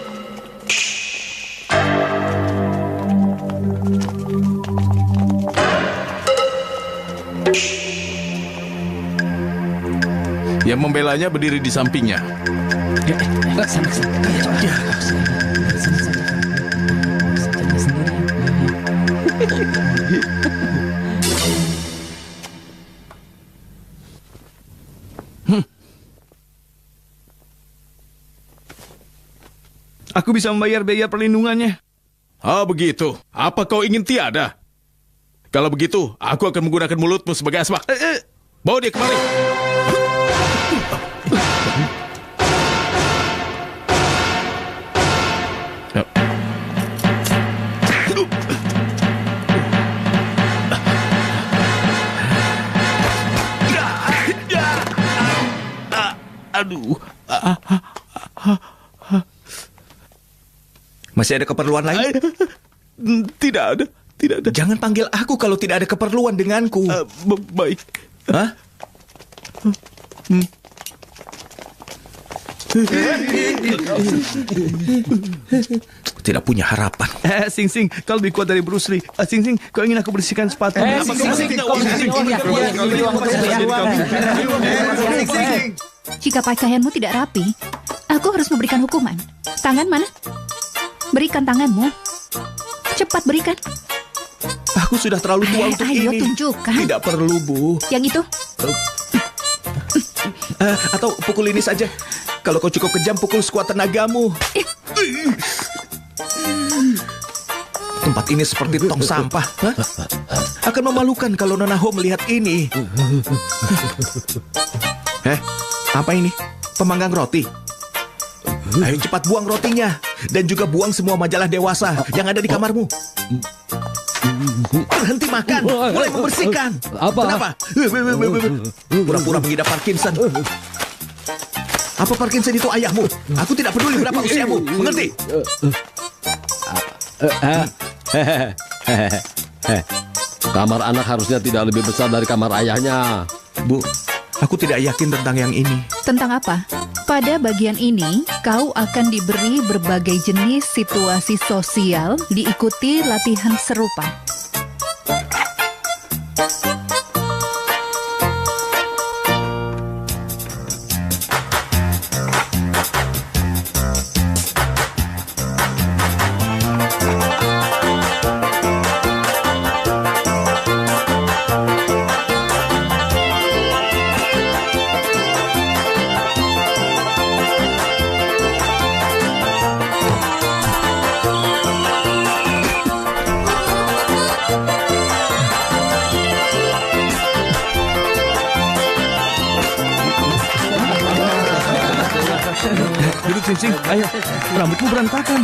Yang membelanya berdiri di sampingnya. Aku bisa membayar biaya perlindungannya. Ah, begitu. Apa kau ingin tiada? Kalau begitu, aku akan menggunakan mulutmu sebagai asbak. Bawa dia kemari. Aduh. Masih ada keperluan lain? Tidak ada. Jangan panggil aku kalau tidak ada keperluan denganku. Baik. Hah? Tidak punya harapan. Sing Sing, kau lebih kuat dari Bruce Lee. Sing Sing, kau ingin aku bersihkan sepatu? Jika pakaianmu tidak rapi, aku harus memberikan hukuman. Tangan mana? Berikan tanganmu. Cepat berikan. Aku sudah terlalu tua untuk ayo, ini. tunjukkan. Tidak perlu, Bu. Yang itu? Atau pukul ini saja. Kalau kau cukup kejam, pukul sekuat tenagamu. Tempat ini seperti tong sampah. Hah? Akan memalukan kalau Nona Ho melihat ini. Apa ini? Pemanggang roti? Ayo cepat buang rotinya. Dan juga buang semua majalah dewasa yang ada di kamarmu. Berhenti makan, mulai membersihkan. Apa? Kenapa? Pura-pura mengidap Parkinson. Apa Parkinson itu ayahmu? Aku tidak peduli berapa usiamu, mengerti? Kamar anak harusnya tidak lebih besar dari kamar ayahnya. Bu, aku tidak yakin tentang yang ini. Tentang apa? Pada bagian ini, kau akan diberi berbagai jenis situasi sosial diikuti latihan serupa. Duduk Sing Sing, ayo. Rambutmu berantakan.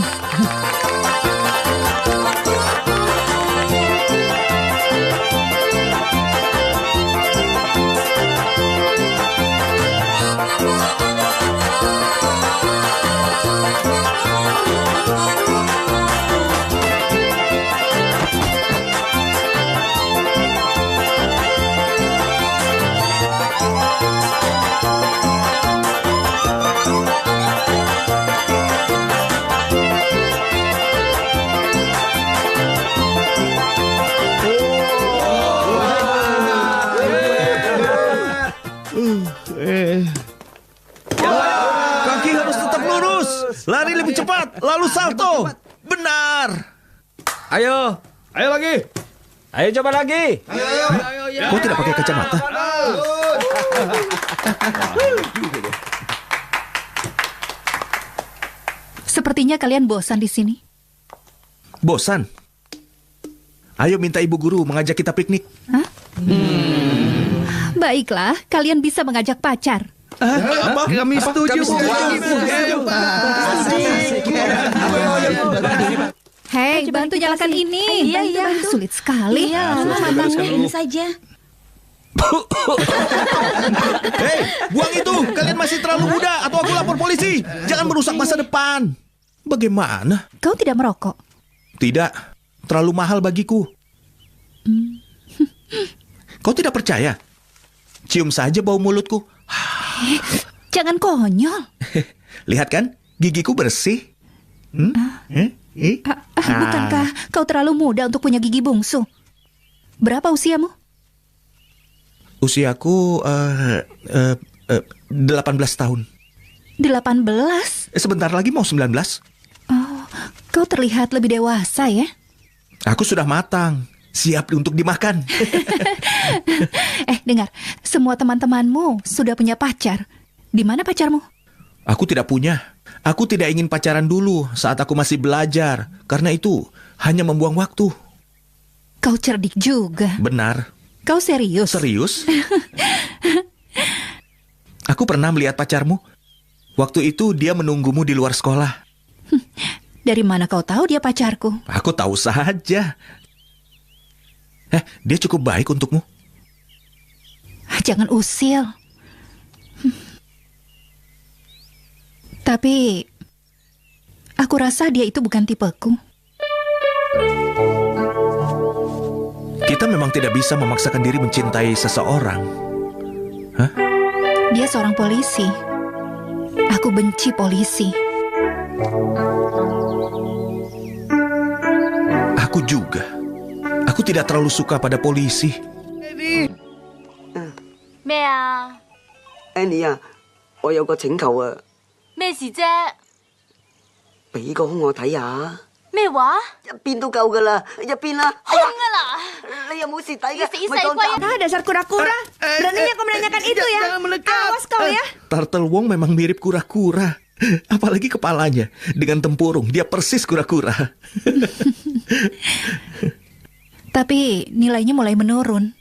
Kaki harus tetap lurus. Lari lebih cepat, lalu salto. Benar. Ayo lagi. Ayo coba lagi. Kau tidak pakai kacamata? Sepertinya kalian bosan di sini. Bosan? Ayo minta ibu guru mengajak kita piknik. Hah? Baiklah, kalian bisa mengajak pacar. Apa? Kami setuju. Hei, bantu nyalakan ini. Iya. Sulit sekali. Iya, matangnya ini saja. Hei, buang itu. Kalian masih terlalu muda atau aku lapor polisi. Jangan merusak masa depan. Bagaimana? Kau tidak merokok? Tidak, terlalu mahal bagiku. Kau tidak percaya? Cium saja bau mulutku. Jangan konyol. Lihat kan, gigiku bersih. Bukankah kau terlalu muda untuk punya gigi bungsu? Berapa usiamu? Usiaku 18 tahun. 18? Sebentar lagi mau 19. Oh, kau terlihat lebih dewasa ya? Aku sudah matang, siap untuk dimakan. Dengar, semua teman-temanmu sudah punya pacar. Di mana pacarmu? Aku tidak punya. Aku tidak ingin pacaran dulu saat aku masih belajar. Karena itu hanya membuang waktu. Kau cerdik juga. Benar. Kau serius? Serius? Aku pernah melihat pacarmu. Waktu itu dia menunggumu di luar sekolah. Dari mana kau tahu dia pacarku? Aku tahu saja. Dia cukup baik untukmu. Jangan usil. Tapi aku rasa dia itu bukan tipeku. Kita memang tidak bisa memaksakan diri mencintai seseorang. Dia seorang polisi. Aku benci polisi. Aku juga. Aku tidak terlalu suka pada polisi.咩啊 Annie 啊，我有個請求啊，咩事啫？俾個胸我睇下。咩話？一邊都夠噶啦，一邊啦。空啊啦！你有冇蝕底嘅？死細龜啊！ Dasar kura-kura. Beraninya kau menanyakan itu ya? Awas kau ya. Turtle Wong memang mirip kura-kura. Apalagi kepalanya. Dengan tempurung, dia persis kura-kura. Tapi nilainya mulai menurun.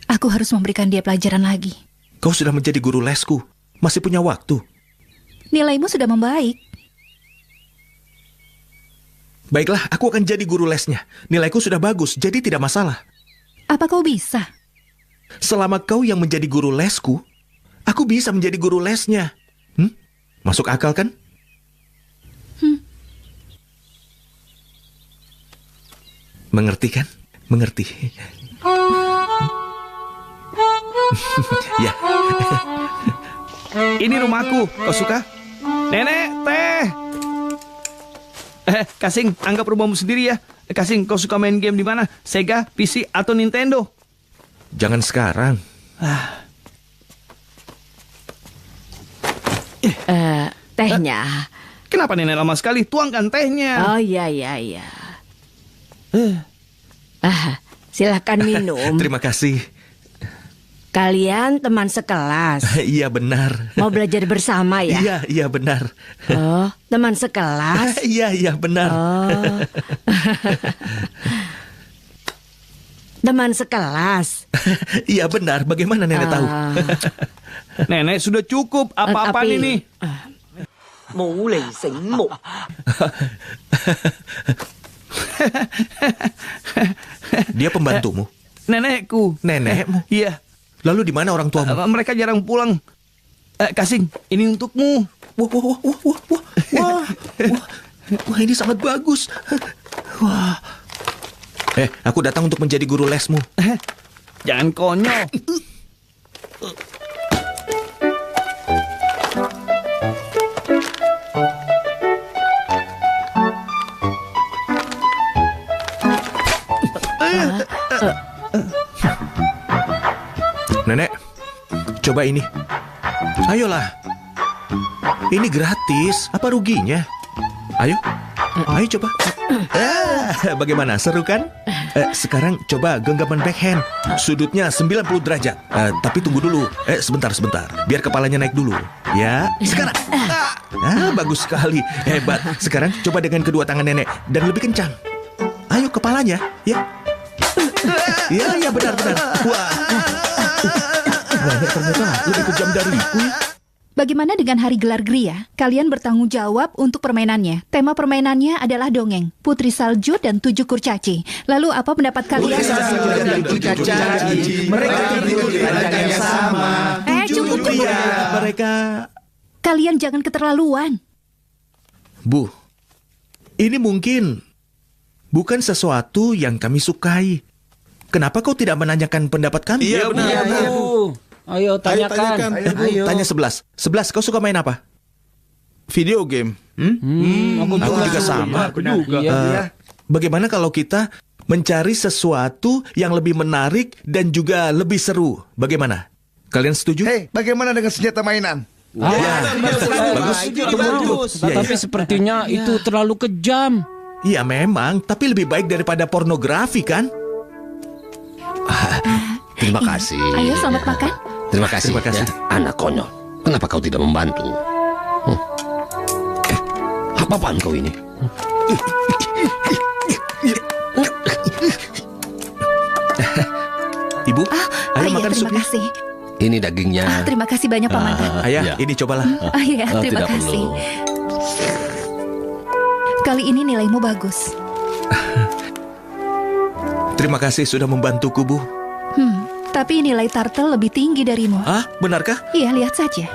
Aku harus memberikan dia pelajaran lagi. Kau sudah menjadi guru lesku. Masih punya waktu. Nilaimu sudah membaik. Baiklah, aku akan jadi guru lesnya. Nilaiku sudah bagus, jadi tidak masalah. Apa kau bisa? Selama kau yang menjadi guru lesku, aku bisa menjadi guru lesnya. Masuk akal kan? Mengerti kan? Mengerti. Ya. Ini rumahku, kau suka? Nenek, teh. Kasing, anggap rumahmu sendiri ya. Kasing, kau suka main game di mana? Sega, PC, atau Nintendo? Jangan sekarang. Tehnya. Kenapa nenek lama sekali? Tuangkan tehnya. Oh iya. Silahkan minum. Terima kasih. Kalian teman sekelas. Iya benar. Mau belajar bersama ya? Iya benar. Oh, teman sekelas? Iya benar. Oh. Teman sekelas? Iya benar. Bagaimana nenek tahu? Nenek sudah cukup. Apa-apaan ini? 冇嚟醒目。 Dia pembantumu? Nenekku. Nenekmu? Iya. Lalu di mana orang tuamu? Mereka jarang pulang. Kasing, ini untukmu. Wah, ini sangat bagus. Wah. Aku datang untuk menjadi guru lesmu. Jangan konyol. Nenek, coba ini. Ayolah. Ini gratis. Apa ruginya? Ayo coba. Bagaimana, seru kan? Sekarang coba genggaman backhand. Sudutnya 90 derajat. Tapi tunggu dulu. Sebentar. Biar kepalanya naik dulu. Ya, sekarang. Bagus sekali. Hebat. Sekarang coba dengan kedua tangan nenek. Dan lebih kencang. Ayo kepalanya. Ya. Ya, benar. Wah. Ternyata lebih kejam dariku. Bagaimana dengan hari gelar Gria? Kalian bertanggung jawab untuk permainannya. Tema permainannya adalah dongeng, Putri Salju dan 7 kurcaci. Lalu apa pendapat kalian? Putri Salju dan 7 kurcaci, mereka tidur di ranjang yang sama. Cukup. Mereka... Kalian jangan keterlaluan. Bu, Ini mungkin bukan sesuatu yang kami sukai. Kenapa kau tidak menanyakan pendapat kami? Iya, benar. Iya, Bu. Ayo tanyakan. Ayo. Tanya 11. 11, kau suka main apa? Video game. Aku juga sama. Aku juga. Bagaimana kalau kita mencari sesuatu yang lebih menarik dan juga lebih seru? Bagaimana? Kalian setuju? Hei, bagaimana dengan senjata mainan? Bagus. Tapi sepertinya itu terlalu kejam. Iya memang, tapi lebih baik daripada pornografi kan? Terima kasih. Ayo selamat makan. Terima kasih. Terima kasih. Ya, anak konyol. Kenapa kau tidak membantu? Apa-apaan kau ini? Ibu, ayo iya, makan terima supnya. kasih. Ini dagingnya. Terima kasih banyak Paman. Ayah, ini cobalah. Iya, terima tidak kasih. perlu. Kali ini nilaimu bagus. Terima kasih sudah membantuku, Bu. Tapi nilai Turtle lebih tinggi darimu. Ah, benarkah? Iya, lihat saja.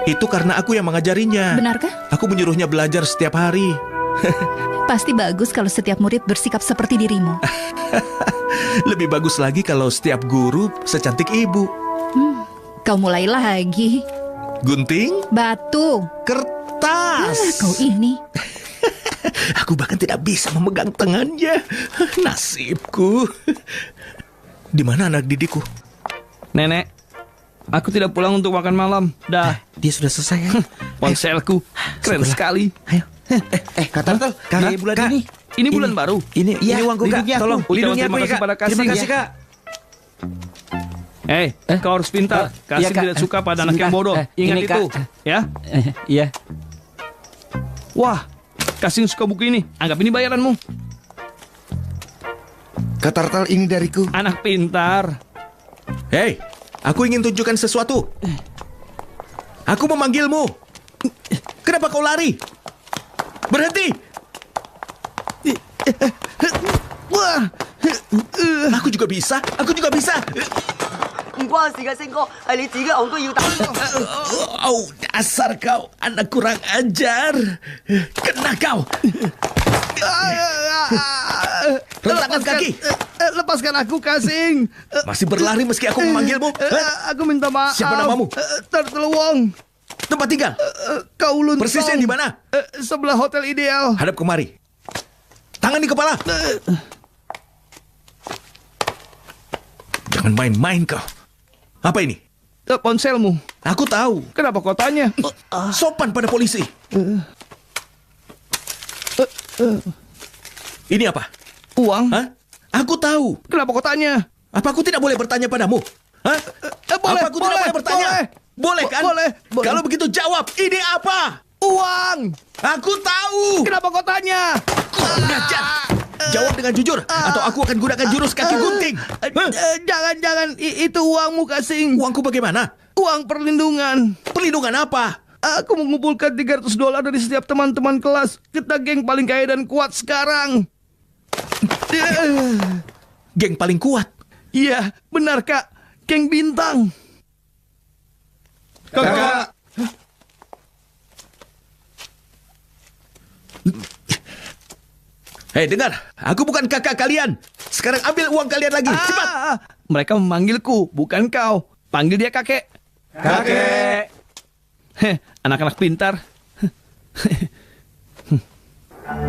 Itu karena aku yang mengajarinya. Benarkah? Aku menyuruhnya belajar setiap hari. Pasti bagus kalau setiap murid bersikap seperti dirimu. Lebih bagus lagi kalau setiap guru secantik ibu. Kau mulai lagi. Gunting, Batu. kertas. Kau ini. Aku bahkan tidak bisa memegang tangannya. Nasibku. Di mana anak didikku? Nenek, aku tidak pulang untuk makan malam. Dah. Dia sudah selesai ya? Ponselku. Keren sekali. Ayo. Kak Turtle, Kak, bulan Kak, ini bulan baru. Ini uangku, Kak. Tolong, Ucapan terima aku kasih ya, Kak. pada Kasih. Terima kasih, Kak. Kau harus pintar. Kasih iya, Kak. tidak suka pada anak yang Sebentar. bodoh. Ingat Ini, itu. Kak. Ya. Iya. Wah, Kasih suka buku ini. Anggap ini bayaranmu. Kak Turtle, ini dariku. Anak pintar. Hei, aku ingin tunjukkan sesuatu. Aku memanggilmu. Kenapa kau lari? Berhenti. Wah, aku juga bisa. Aku juga bisa. 唔關事嘅，星哥，係你自己戇居要打。 Oh, dasar kau anak kurang ajar. Kena kau. Rentangkan kaki. Lepaskan aku, Kasing. Masih berlari meski aku memanggilmu. Aku minta maaf. Siapa namamu? Turtle Wong. Tempat tinggal. Kowloon Tong. Persisnya di mana? Sebelah Hotel Ideal. Hadap kemari. Tangan di kepala. Jangan main-main kau. Apa ini? Ponselmu. Aku tahu. Kenapa kau tanya? Sopan pada polisi. Ini apa? Uang. Hah? Aku tahu. Kenapa kau tanya? Apa aku tidak boleh bertanya padamu? Hah? Boleh, apa aku tidak boleh bertanya? Boleh kan? Boleh. Kalau begitu jawab. Ini apa? Uang. Aku tahu. Kenapa kau tanya? Kurang ajar. Jawab dengan jujur, atau aku akan gunakan jurus kaki gunting. Jangan, itu uangmu, Kasing. Uangku bagaimana? Uang perlindungan. Perlindungan apa? Aku mengumpulkan $300 dari setiap teman-teman kelas. Kita geng paling kaya dan kuat sekarang. Geng paling kuat? Iya, benar, Kak. Geng bintang. Kakak. Hei, dengar. Aku bukan kakak kalian. Sekarang ambil uang kalian lagi. Cepat. Mereka memanggilku, bukan kau. Panggil dia kakek. Kakek. Anak-anak pintar.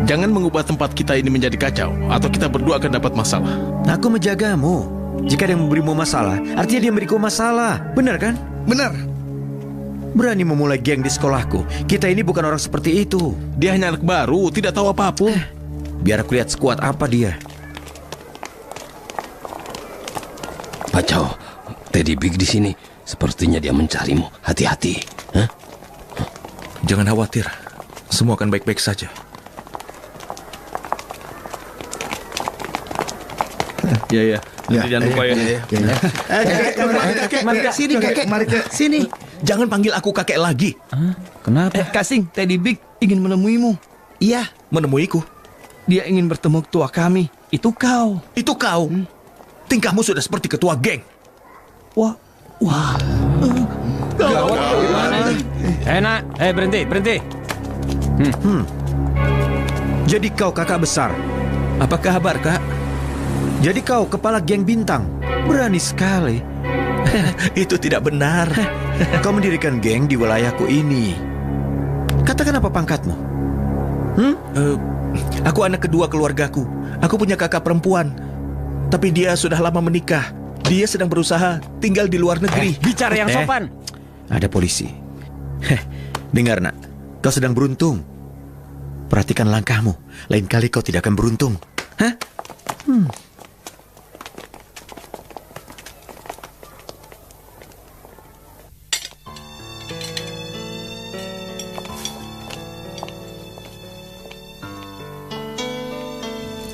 Jangan mengubah tempat kita ini menjadi kacau, atau kita berdua akan dapat masalah. Aku menjagamu. Jika dia memberimu masalah, artinya dia memberiku masalah. Benar kan? Benar. Berani memulai geng di sekolahku. Kita ini bukan orang seperti itu. Dia hanya anak baru, tidak tahu apapun. Biar aku lihat sekuat apa dia. Pak Chow, Teddy Big di sini. Sepertinya dia mencarimu. Hati-hati. Hah? Jangan khawatir. Semua akan baik-baik saja. Iya. Jangan lupa ya. Kakek, sini kakek. Mari ke sini. Jangan panggil aku kakek lagi. Kenapa? Kasing, Teddy Big ingin menemuimu. Iya, menemuiku. Dia ingin bertemu ketua kami. Itu kau. Itu kau. Tingkahmu sudah seperti ketua geng. Wah. Gawat. Nak, berhenti. Jadi kau kakak besar. Apa kabar, Kak? Jadi kau kepala geng bintang. Berani sekali. Itu tidak benar. Kau mendirikan geng di wilayahku ini. Katakan apa pangkatmu? Aku anak kedua keluargaku. Aku punya kakak perempuan, tapi dia sudah lama menikah. Dia sedang berusaha tinggal di luar negeri. Bicara yang sopan. Ada polisi. Dengar nak, kau sedang beruntung. Perhatikan langkahmu. Lain kali kau tidak akan beruntung. Hah?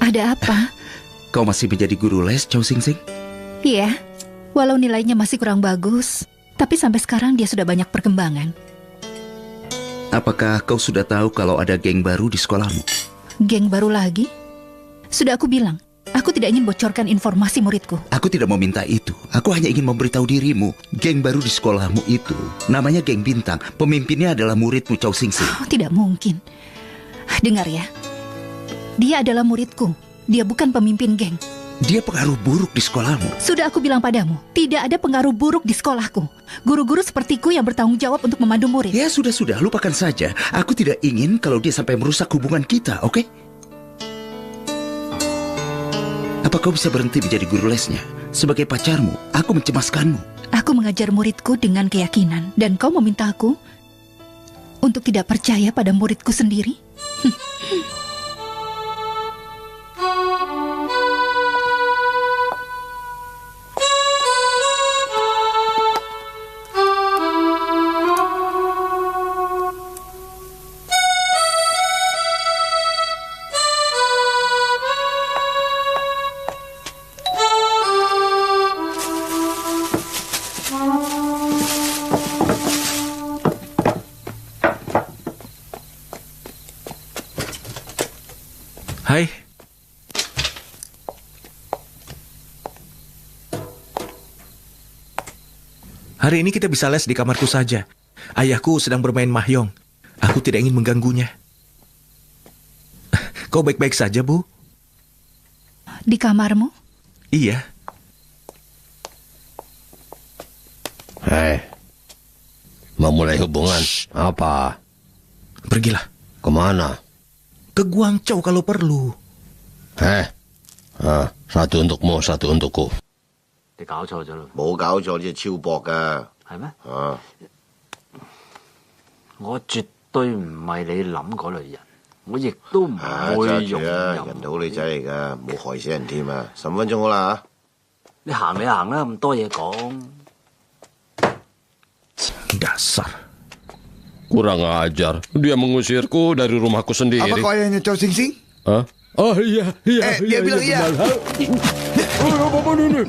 Ada apa? Kau masih menjadi guru les, Chow Sing Sing? Iya, walau nilainya masih kurang bagus, tapi sampai sekarang dia sudah banyak perkembangan. Apakah kau sudah tahu kalau ada geng baru di sekolahmu? Geng baru lagi? Sudah aku bilang, aku tidak ingin bocorkan informasi muridku. Aku tidak mau minta itu. Aku hanya ingin memberitahu dirimu. Geng baru di sekolahmu itu namanya geng bintang. Pemimpinnya adalah muridmu, Chow Sing Sing. Oh, tidak mungkin. Dengar ya, dia adalah muridku. Dia bukan pemimpin geng. Dia pengaruh buruk di sekolahmu. Sudah aku bilang padamu, tidak ada pengaruh buruk di sekolahku. Guru-guru sepertiku yang bertanggung jawab untuk memandu murid. Ya sudah, lupakan saja. Aku tidak ingin kalau dia sampai merusak hubungan kita, oke? Apa kau bisa berhenti menjadi guru lesnya? Sebagai pacarmu, aku mencemaskanmu. Aku mengajar muridku dengan keyakinan, dan kau meminta aku untuk tidak percaya pada muridku sendiri? Hai. Hari ini kita bisa les di kamarku saja. Ayahku sedang bermain mahjong. Aku tidak ingin mengganggunya. Kau baik-baik saja, Bu? Di kamarmu? Iya. Hei, memulai hubungan apa? Pergilah. Kemana? Ke Guangzhou kalau perlu. Satu untukmu, satu untukku. 你搞錯咗啦！冇搞錯，呢係超薄㗎。係咩？啊！我絕對唔係你諗嗰類人，我亦都唔會用人哋好女仔嚟㗎，冇害死人添啊！15分鐘好啦嚇。你行你行啦，咁多嘢講。Dasar. Kurang ajar. Dia mengusirku dari rumahku sendiri. Apa kau ayahnya Chow Sing Sing? Hah? Oh iya. Dia bilang iya. Apa ini?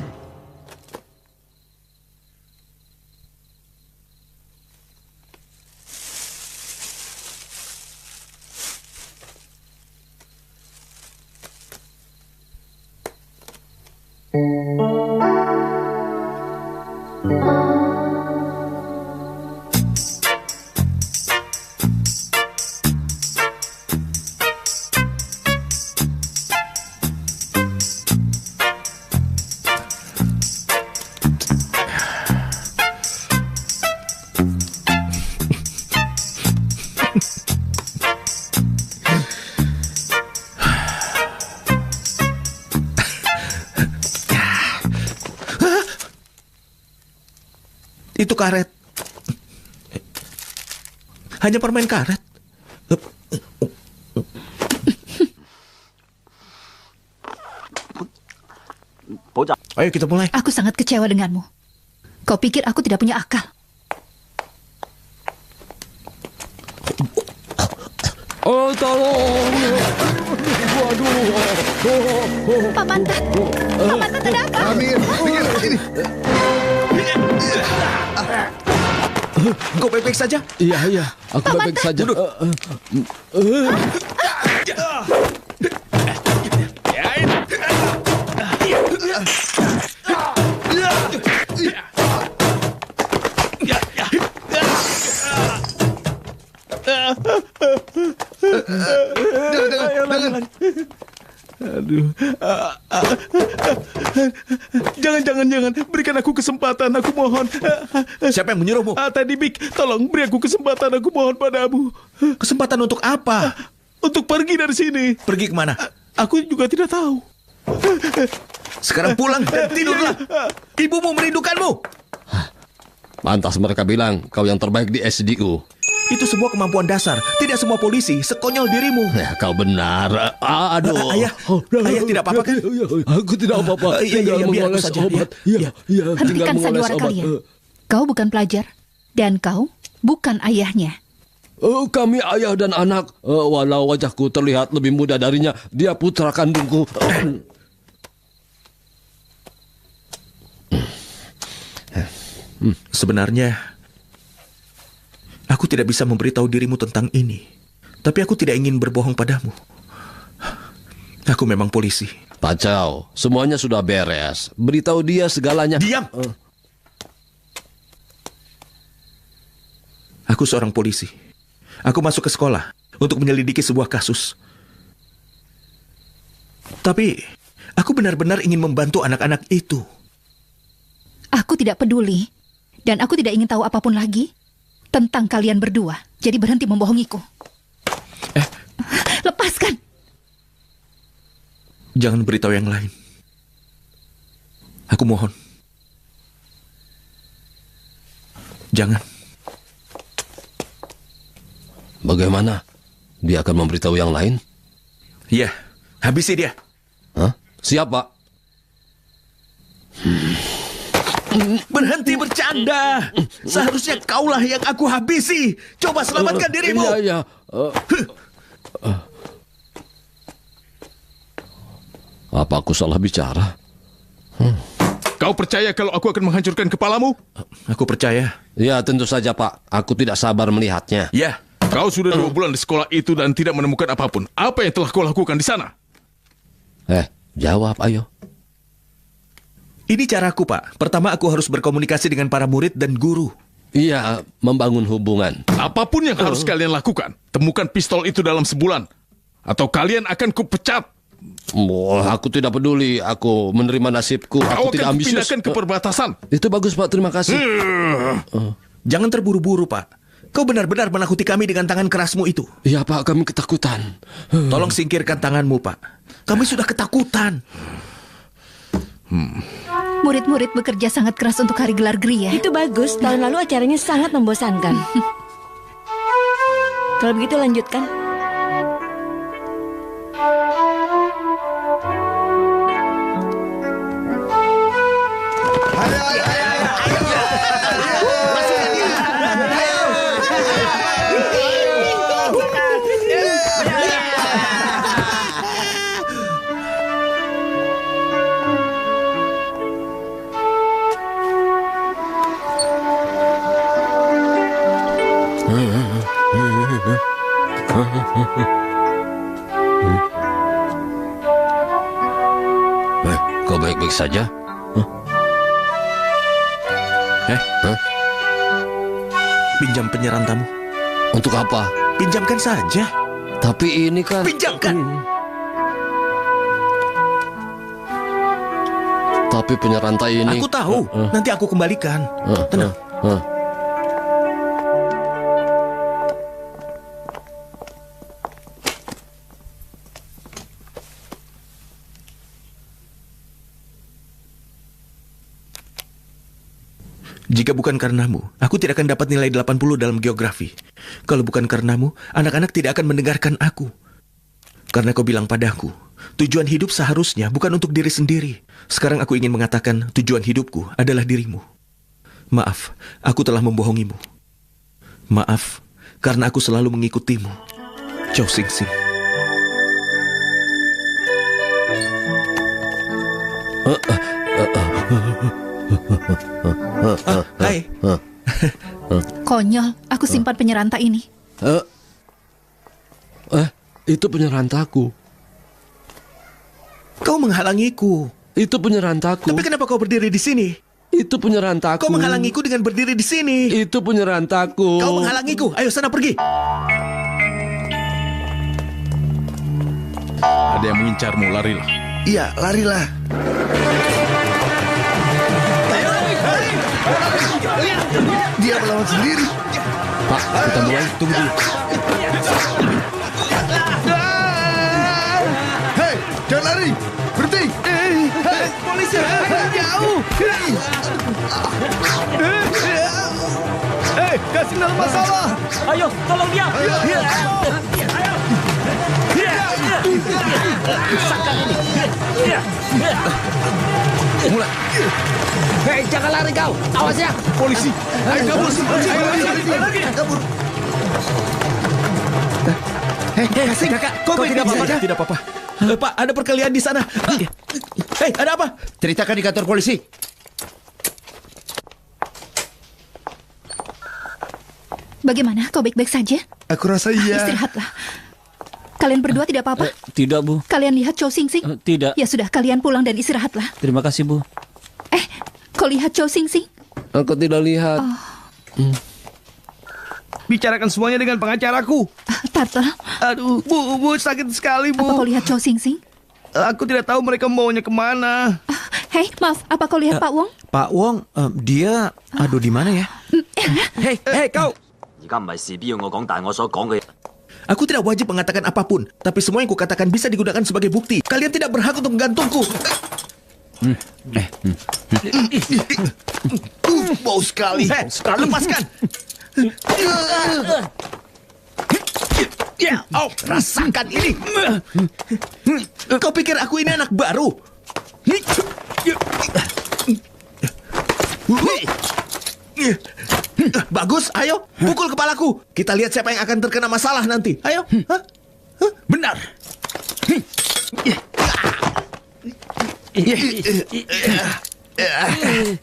Itu karet. Hanya permen karet. Ayo kita mulai. Aku sangat kecewa denganmu. Kau pikir aku tidak punya akal? Oh, tolong. Waduh. Pak Mantan. Pak Mantan, ada apa? Amir, sini. Kau baik-baik saja? Iya. Aku baik-baik saja. Jangan Aduh. Jangan. Berikan aku kesempatan, aku mohon. Siapa yang menyuruhmu? Tadi Big, tolong beri aku kesempatan, aku mohon padamu. Kesempatan untuk apa? Untuk pergi dari sini. Pergi kemana? Aku juga tidak tahu. Sekarang pulang dan tidurlah. Ibumu merindukanmu. Pantas mereka bilang kau yang terbaik di SDU. Itu sebuah kemampuan dasar. Tidak semua polisi sekonyol dirimu. Ya, kau benar. Aduh. Ayah tidak apa-apa kan? Aku tidak apa-apa. Iya, biar aku saja. Obat. Hentikan sandiwara kalian. Kau bukan pelajar. Dan kau bukan ayahnya. Kami ayah dan anak. Walau wajahku terlihat lebih muda darinya, dia putra kandungku. Sebenarnya, aku tidak bisa memberitahu dirimu tentang ini. Tapi aku tidak ingin berbohong padamu. Aku memang polisi. Pacau, semuanya sudah beres. Beritahu dia segalanya. Diam! Aku seorang polisi. Aku masuk ke sekolah untuk menyelidiki sebuah kasus. Tapi, aku benar-benar ingin membantu anak-anak itu. Aku tidak peduli. Dan aku tidak ingin tahu apapun lagi tentang kalian berdua. Jadi berhenti membohongiku. Lepaskan! Jangan beritahu yang lain. Aku mohon. Jangan. Bagaimana? Dia akan memberitahu yang lain? Iya, habisi dia. Hah? Siapa? Berhenti bercanda. Seharusnya kaulah yang aku habisi. Coba selamatkan dirimu. Iya. Apa aku salah bicara? Kau percaya kalau aku akan menghancurkan kepalamu? Aku percaya. Ya, tentu saja, Pak. Aku tidak sabar melihatnya. Ya. Kau sudah 2 bulan di sekolah itu dan tidak menemukan apapun. Apa yang telah kau lakukan di sana? Jawab, ayo. Ini caraku, Pak. Pertama, aku harus berkomunikasi dengan para murid dan guru. Iya, membangun hubungan. Apapun yang harus kalian lakukan, temukan pistol itu dalam sebulan. Atau kalian akan kupecat. Aku tidak peduli. Aku menerima nasibku. Aku tidak ambisius. Kau akan dipindahkan ke perbatasan. Itu bagus, Pak. Terima kasih. Jangan terburu-buru, Pak. Kau benar-benar menakuti kami dengan tangan kerasmu itu. Iya, Pak. Kami ketakutan. Tolong singkirkan tanganmu, Pak. Kami sudah ketakutan. Murid-murid bekerja sangat keras untuk hari gelar Gria. Itu bagus. Tahun lalu acaranya sangat membosankan. Kalau begitu lanjutkan. Kau baik-baik saja? Pinjam penyerantamu. Untuk apa? Pinjamkan saja. Tapi ini kan... Pinjamkan! Tapi penyerantai ini... Aku tahu. Nanti aku kembalikan. Tenang. Jika bukan karenamu, aku tidak akan dapat nilai 80 dalam geografi. Kalau bukan karenamu, anak-anak tidak akan mendengarkan aku. Karena kau bilang padaku, tujuan hidup seharusnya bukan untuk diri sendiri. Sekarang aku ingin mengatakan tujuan hidupku adalah dirimu. Maaf, aku telah membohongimu. Maaf, karena aku selalu mengikutimu. Chow Sing Sing. Hai. Konyol, aku simpan penyerantai ini. Itu penyerantaku. Kau menghalangiku. Itu penyerantaku. Tapi kenapa kau berdiri di sini? Itu penyerantaku. Kau menghalangiku dengan berdiri di sini. Itu penyerantaku. Kau menghalangiku. Ayo sana pergi. Ada yang mengincarmu, larilah. Iya, larilah. Dia melawan sendiri. Pak, kita mulai. Tunggu dulu. Hei, jangan lari. Berhenti. Polisi, jauh. Kasih dalam masalah. Ayo, tolong dia. Mulai. Hei, jangan lari kau. Awas ya. Polisi. Ayo kabur. Kabur. Kasih, kakak. Kau tidak apa-apa? Tidak apa-apa. Pak, ada perkelahian di sana. Hei, ada apa? Ceritakan di kantor polisi. Bagaimana? Kau baik-baik saja? Aku rasa iya. Istirahatlah. Kalian berdua tidak apa-apa? Tidak, Bu. Kalian lihat Chow Sing Sing? Tidak. Ya sudah, kalian pulang dan istirahatlah. Terima kasih, Bu. Kau lihat Chow Sing Sing? Aku tidak lihat. Bicarakan semuanya dengan pengacaraku. Turtle. Aduh, Bu, sakit sekali, Bu. Apa kau lihat Chow Sing Sing? Aku tidak tahu mereka membawanya kemana. Hei, maaf, apa kau lihat Pak Wong? Pak Wong, dia... Aduh, di mana ya? Hei, kau. Aku tidak wajib mengatakan apapun, tapi semua yang kukatakan bisa digunakan sebagai bukti. Kalian tidak berhak untuk menggantungku. Bau sekali. Lepaskan. Rasakan ini. Kau pikir aku ini anak baru? Bagus, ayo pukul kepalaku. Kita lihat siapa yang akan terkena masalah nanti. Ayo. Benar.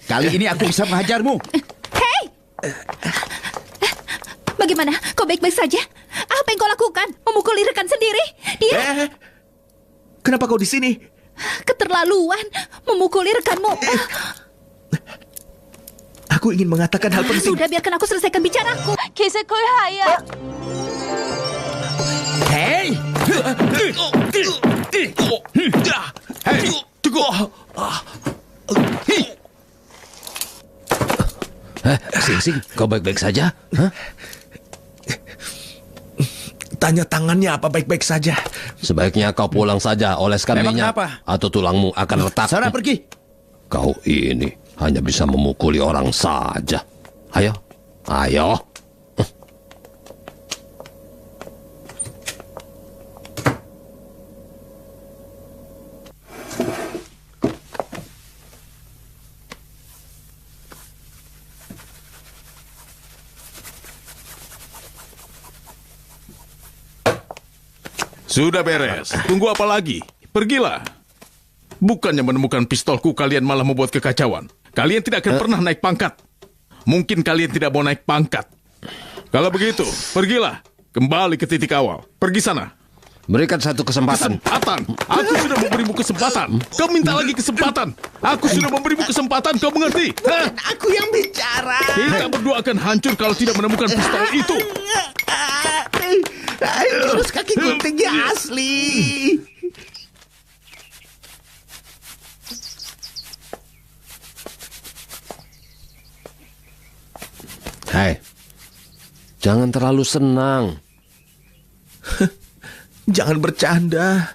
Kali ini aku bisa menghajarmu. Hei! Bagaimana? Kau baik-baik saja? Apa yang kau lakukan? Memukuli rekan sendiri? Dia... Kenapa kau di sini? Keterlaluan. Memukuli rekanmu. Aku ingin mengatakan hal penting. Sudah, biarkan aku selesaikan bicaraku. Hei! Sing, kau baik-baik saja? Hah? Tanya tangannya apa baik-baik saja. Sebaiknya kau pulang saja, oleskan minyak. Atau tulangmu akan retak. Sana pergi. Kau ini hanya bisa memukuli orang saja. Ayo, ayo. Sudah beres. Tunggu apa lagi? Pergilah. Bukannya menemukan pistolku, kalian malah membuat kekacauan. Kalian tidak akan pernah naik pangkat. Mungkin kalian tidak mau naik pangkat. Kalau begitu, pergilah. Kembali ke titik awal. Pergi sana. Berikan satu kesempatan. Kesempatan? Aku sudah memberimu kesempatan. Kau minta lagi kesempatan. Aku sudah memberimu kesempatan, kau mengerti? Hah? Aku yang bicara. Kita berdua akan hancur kalau tidak menemukan pistol itu. Terus kaki guntingnya asli. Hei, jangan terlalu senang. Jangan bercanda.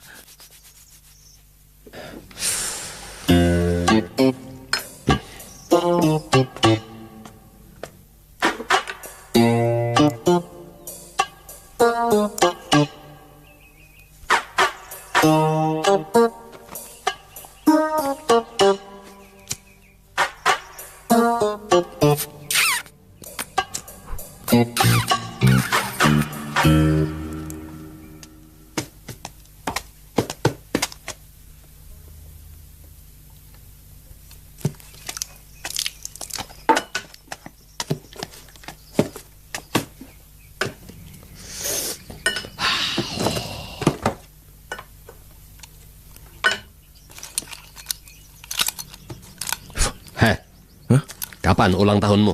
Kapan ulang tahunmu?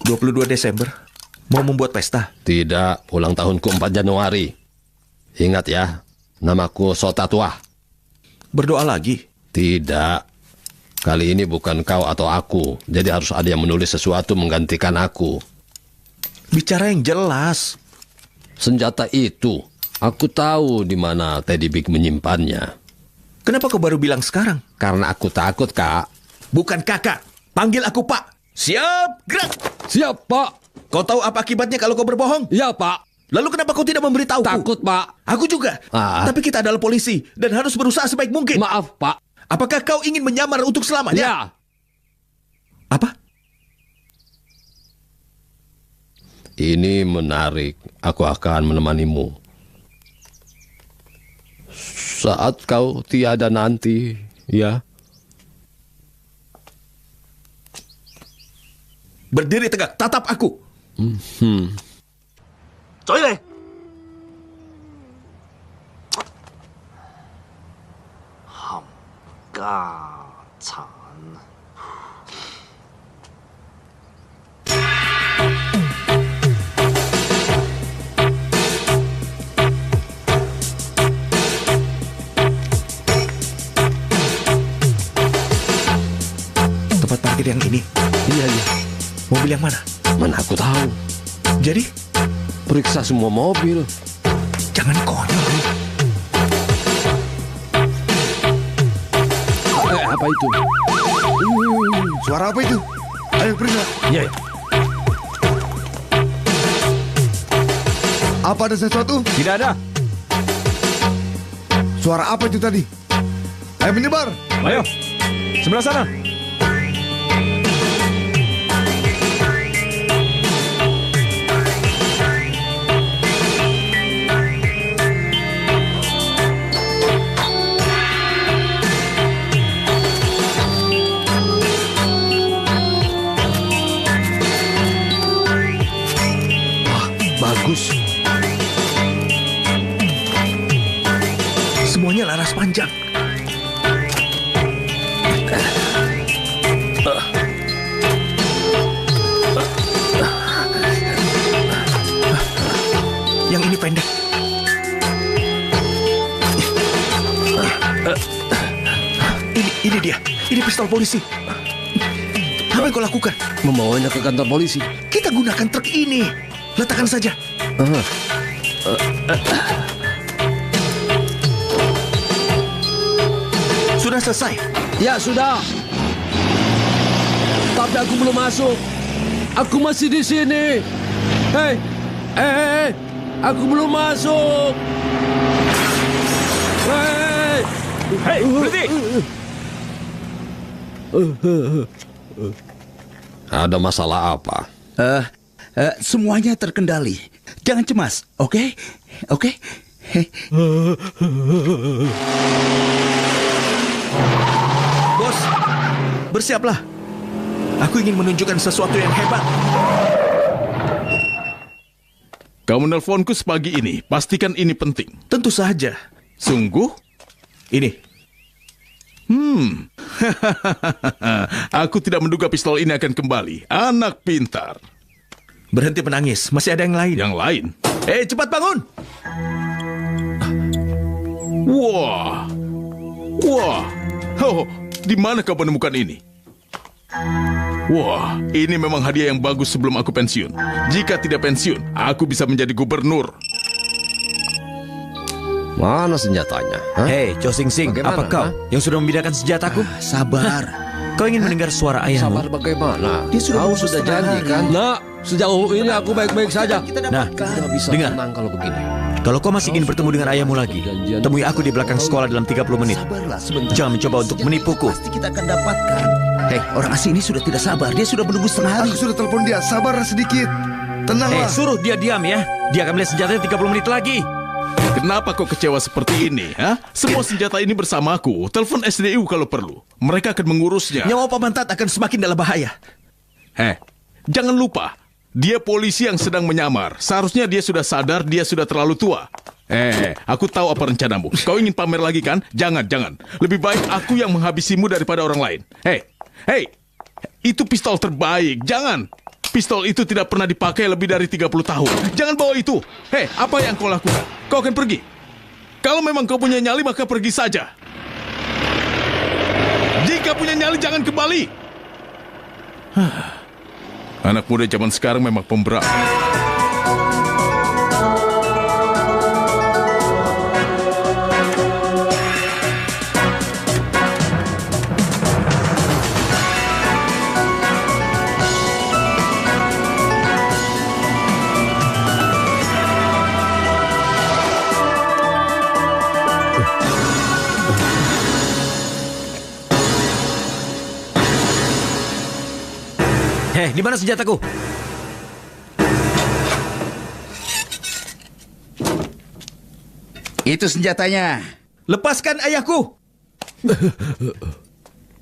22 Desember. Mau membuat pesta? Tidak, ulang tahunku 4 Januari. Ingat ya, Namaku Sota Tua. Berdoa lagi? Tidak. Kali ini bukan kau atau aku. Jadi harus ada yang menulis sesuatu menggantikan aku. Bicara yang jelas. Senjata itu, aku tahu di mana Teddy Big menyimpannya. Kenapa kau baru bilang sekarang? Karena aku takut, Kak. Bukan kakak. Panggil aku Pak. Siap, gerak. Siap, Pak. Kau tahu apa akibatnya kalau kau berbohong? Ya, Pak. Lalu kenapa kau tidak memberitahuku? Takut, Pak. Aku juga. Tapi kita adalah polisi dan harus berusaha sebaik mungkin. Maaf, Pak. Apakah kau ingin menyamar untuk selamanya? Ya. Apa? Ini menarik. Aku akan menemanimu. Saat kau tiada nanti, ya. Berdiri tegak, tatap aku. Choi này. Hầm ca sản. Tempat parkir yang ini? Iya. Mobil yang mana? Mana aku tahu. Jadi? Periksa semua mobil. Jangan konyol. Apa itu? Suara apa itu? Ayo periksa. Iya. Apa ada sesuatu? Tidak ada. Suara apa itu tadi? Ayo menyebar. Ayo, sebelah sana. Bagus. Semuanya laras panjang. Yang ini pendek. Ini dia. Ini pistol polisi. Apa yang kau lakukan? Membawanya ke kantor polisi. Kita gunakan truk ini. Letakkan saja. Sudah selesai? Ya, sudah. Tapi aku belum masuk. Aku masih di sini. Hei. Aku belum masuk. Hei, berhenti. Ada masalah apa? Semuanya terkendali. Jangan cemas, oke? Oke? Bos, bersiaplah. Aku ingin menunjukkan sesuatu yang hebat. Kau menelponku sepagi ini. Pastikan ini penting. Tentu saja. Sungguh? Ini. Aku tidak menduga pistol ini akan kembali. Anak pintar. Berhenti menangis. Masih ada yang lain. Yang lain? Cepat bangun. Wah. Oh, di mana kau menemukan ini? Wah, ini memang hadiah yang bagus sebelum aku pensiun. Jika tidak pensiun, aku bisa menjadi gubernur. Mana senjatanya? Hei, Cho Sing Sing, apa kau yang sudah membedakan senjataku? Sabar. Kau ingin mendengar suara ayahmu? Sabar bagaimana? Dia sudah Kau sudah janji kan? Nah, sejauh ini aku baik-baik saja. Nah, Tidak bisa dengar. tenang kalau begini. Kalau kau masih ingin bertemu dengan ayahmu lagi, temui aku di belakang sekolah dalam 30 menit. Sabarlah sebentar. Jangan mencoba untuk menipuku. Pasti kita akan dapatkan. Hei, orang asing ini sudah tidak sabar. Dia sudah menunggu setengah hari. Aku sudah telepon dia. Sabarlah sedikit. Tenanglah. Suruh dia diam ya. Dia akan melihat senjatanya 30 menit lagi. Kenapa kau kecewa seperti ini? Semua senjata ini bersamaku. Telepon SDU kalau perlu. Mereka akan mengurusnya. Nyawa Paman Tat akan semakin dalam bahaya. Jangan lupa. Dia polisi yang sedang menyamar. Seharusnya dia sudah sadar dia sudah terlalu tua. Aku tahu apa rencanamu. Kau ingin pamer lagi kan? Jangan. Lebih baik aku yang menghabisimu daripada orang lain. Hei, itu pistol terbaik. Jangan. Pistol itu tidak pernah dipakai lebih dari 30 tahun. Jangan bawa itu. Apa yang kau lakukan? Kau akan pergi. Kalau memang kau punya nyali, maka pergi saja. Jika punya nyali, jangan kembali. Anak muda zaman sekarang memang pemberani. Hei, di mana senjataku? Itu senjatanya. Lepaskan ayahku.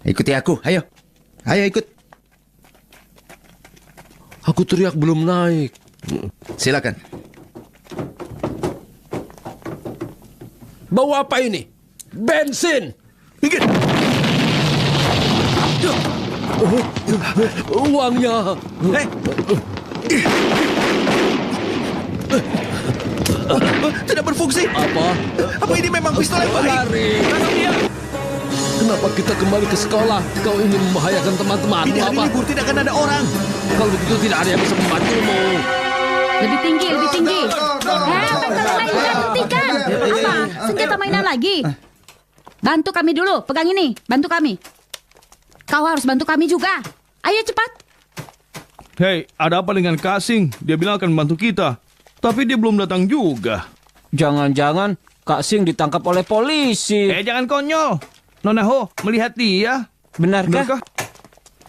Ikuti aku, ayo. Ayo ikut. Aku teriak belum naik. Silakan. Bau apa ini? Bensin. Minggir. Uangnya. Tidak berfungsi. Apa ini memang pistol yang baik? Lari. Kenapa kita kembali ke sekolah? Kau ingin membahayakan teman-teman? Ini hari libur, tidak akan ada orang. Kalau begitu tidak ada yang bisa membantumu. Lebih tinggi, lebih tinggi. Pegang mainan, hentikan. Apa? Senjata mainan lagi? Bantu kami dulu, pegang ini. Bantu kami. Kau harus bantu kami juga. Ayo cepat. Hei, ada apa dengan Kasing? Dia bilang akan membantu kita. Tapi dia belum datang juga. Jangan-jangan Kak Sing ditangkap oleh polisi. Jangan konyol. Nona Ho, melihat dia. Benarkah?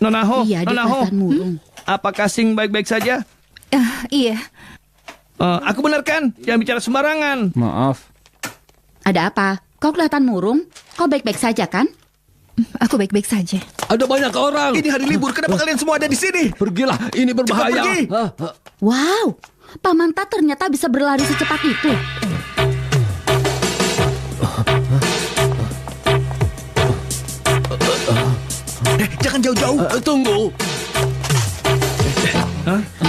Nona Ho, Iya, Nona Ho. Apa Kasing baik-baik saja? Iya. Aku benar kan? Jangan bicara sembarangan. Maaf. Ada apa? Kau kelihatan murung. Kau baik-baik saja kan? Aku baik-baik saja. Ada banyak orang. Ini hari libur, kenapa kalian semua ada di sini? Pergilah, ini berbahaya. Cepat pergi. Wow, Paman Ta ternyata bisa berlari secepat itu. Jangan jauh-jauh. Tunggu.